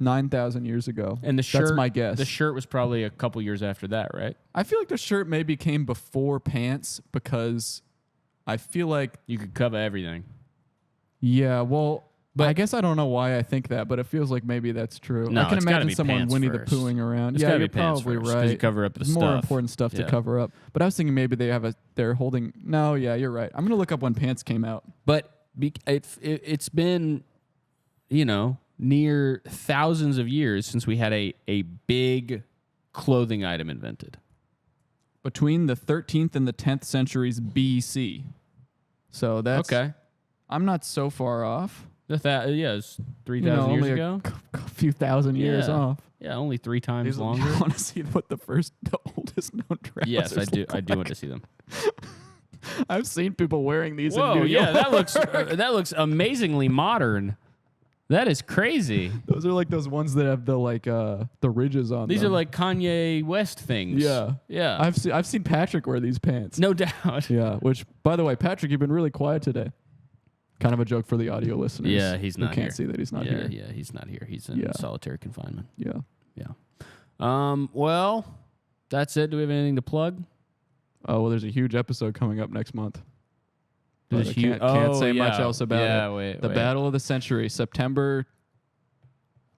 9,000 years ago. And the shirt, that's my guess. The shirt was probably a couple years after that, right? I feel like the shirt maybe came before pants because I feel like You could cover everything. yeah, well, But- I guess I don't know why I think that, but it feels like maybe that's true. No, I can it's gotta imagine be someone pants Winnie the first. Poohing around. It's Yeah, gotta you're be pants probably first, 'cause right. you cover up the There's more stuff. important stuff to Yeah. cover up. But I was thinking maybe they're holding. No, yeah, you're right. I'm gonna look up when pants came out. But it's been, near thousands of years since we had a big clothing item invented. Between the 13th and the 10th centuries BC. So that's Okay. I'm not so far off. It's 3,000 years only ago. A few thousand years Yeah. off. Yeah, only 3 times I longer. want to see what the oldest known trousers. Yes, I do. look I do want to see them. I've seen people wearing these Whoa, in New yeah, York. that looks amazingly modern. That is crazy. Those are like those ones that have the ridges on These them. are like Kanye West things. Yeah. Yeah. I've seen Patrick wear these pants. No doubt. Yeah, which by the way, Patrick, you've been really quiet today. Kind of a joke for the audio listeners. Yeah, he's not who can't here. see that he's not yeah, here. Yeah, he's not here. He's in solitary confinement. Yeah. Yeah. Well, that's it. Do we have anything to plug? Oh, well, there's a huge episode coming up next month. But There's I huge- can't say oh, much yeah. else about Yeah, it. wait, the wait. Battle of the Century, September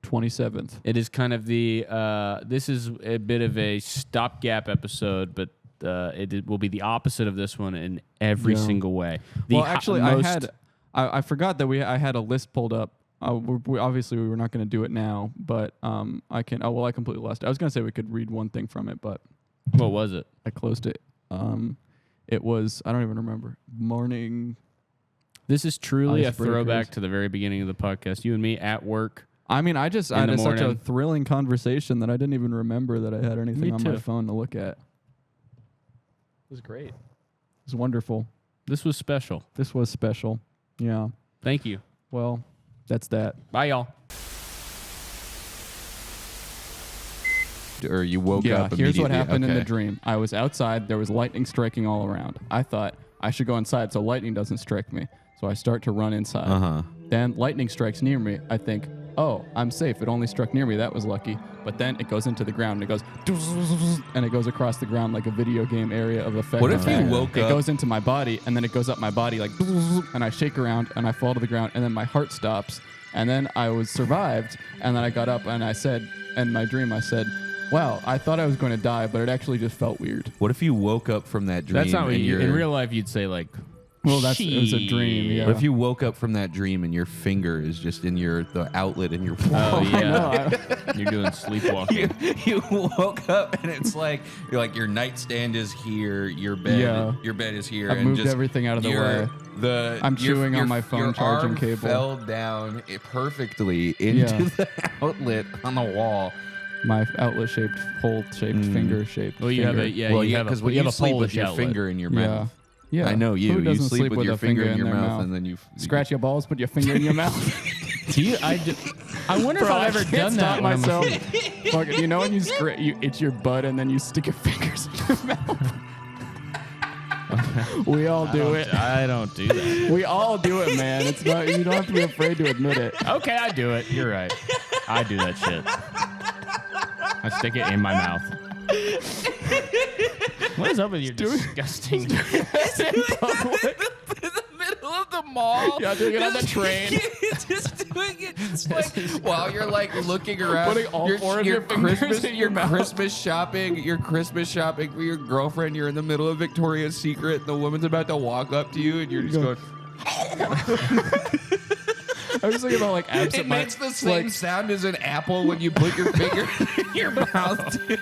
27th. It is kind of this is a bit of a stopgap episode, but it will be the opposite of this one in every Yeah. single way. Well, actually, I forgot that I had a list pulled up. Obviously, we were not going to do it now, but I can. Oh, well, I completely lost it. I was going to say we could read one thing from it, but What was it? I closed it. It was, I don't even remember. Morning. This is truly a Icebreakers. throwback to the very beginning of the podcast. You and me at work. I mean, I had the such a morning. thrilling conversation that I didn't even remember that I had anything Me on my too. phone to look at. It was great. It was wonderful. This was special. This was special. Yeah. Thank you. Well, that's that. Bye, y'all. Or you woke up here's what immediately. happened in the Okay. dream. I was outside. There was lightning striking all around. I thought I should go inside so lightning doesn't strike me. So I start to run inside. Uh-huh. Then lightning strikes near me. I think, oh, I'm safe. It only struck near me. That was lucky. But then it goes into the ground. And it goes, and it goes across the ground like a video game area of effect. What if you woke It up- goes into my body, and then it goes up my body like, and I shake around, and I fall to the ground, and then my heart stops. And then I was survived, and then I got up, and I said, in my dream, I said, wow, I thought I was going to die, but it actually just felt weird. What if you woke up from that dream? That's not what and you, your- in real life you'd say like. Well, it was a dream, yeah. What if you woke up from that dream and your finger is just in the outlet in your Oh palm? yeah, you're doing sleepwalking. You woke up and it's like your nightstand is here, your bed is here. I've and moved just everything out of the your- way. I'm chewing on my phone your charging arm cable. Fell down perfectly into the outlet on the wall. My outlet-shaped, hole-shaped, finger-shaped. Well, you have a finger. you have a, because you when have you a sleep with Polish your outlet. finger in your Yeah. mouth. Yeah. I know you. Who You doesn't sleep with your a finger in your their mouth, and then you scratch your balls, put your finger in your mouth. I wonder if Bro, I've I ever can't done stop that when I'm myself. Fuck, you know when you itch your butt and then you stick your fingers in your mouth. We all do it. I don't do that. We all do it, man. It's not. You don't have to be afraid to admit it. Okay, I do it. You're right. I do that shit. I stick it in my mouth. What is up with your disgusting? in the middle of the mall. Yeah, doing it on the train. Just doing it just like while you're like looking around. Putting all four of your fingers Christmas, in your mouth. Christmas shopping for your girlfriend. You're in the middle of Victoria's Secret, and the woman's about to walk up to you, and you're just going. I was thinking about like absent. It makes the same sound as an apple when you put your finger in your mouth. Too.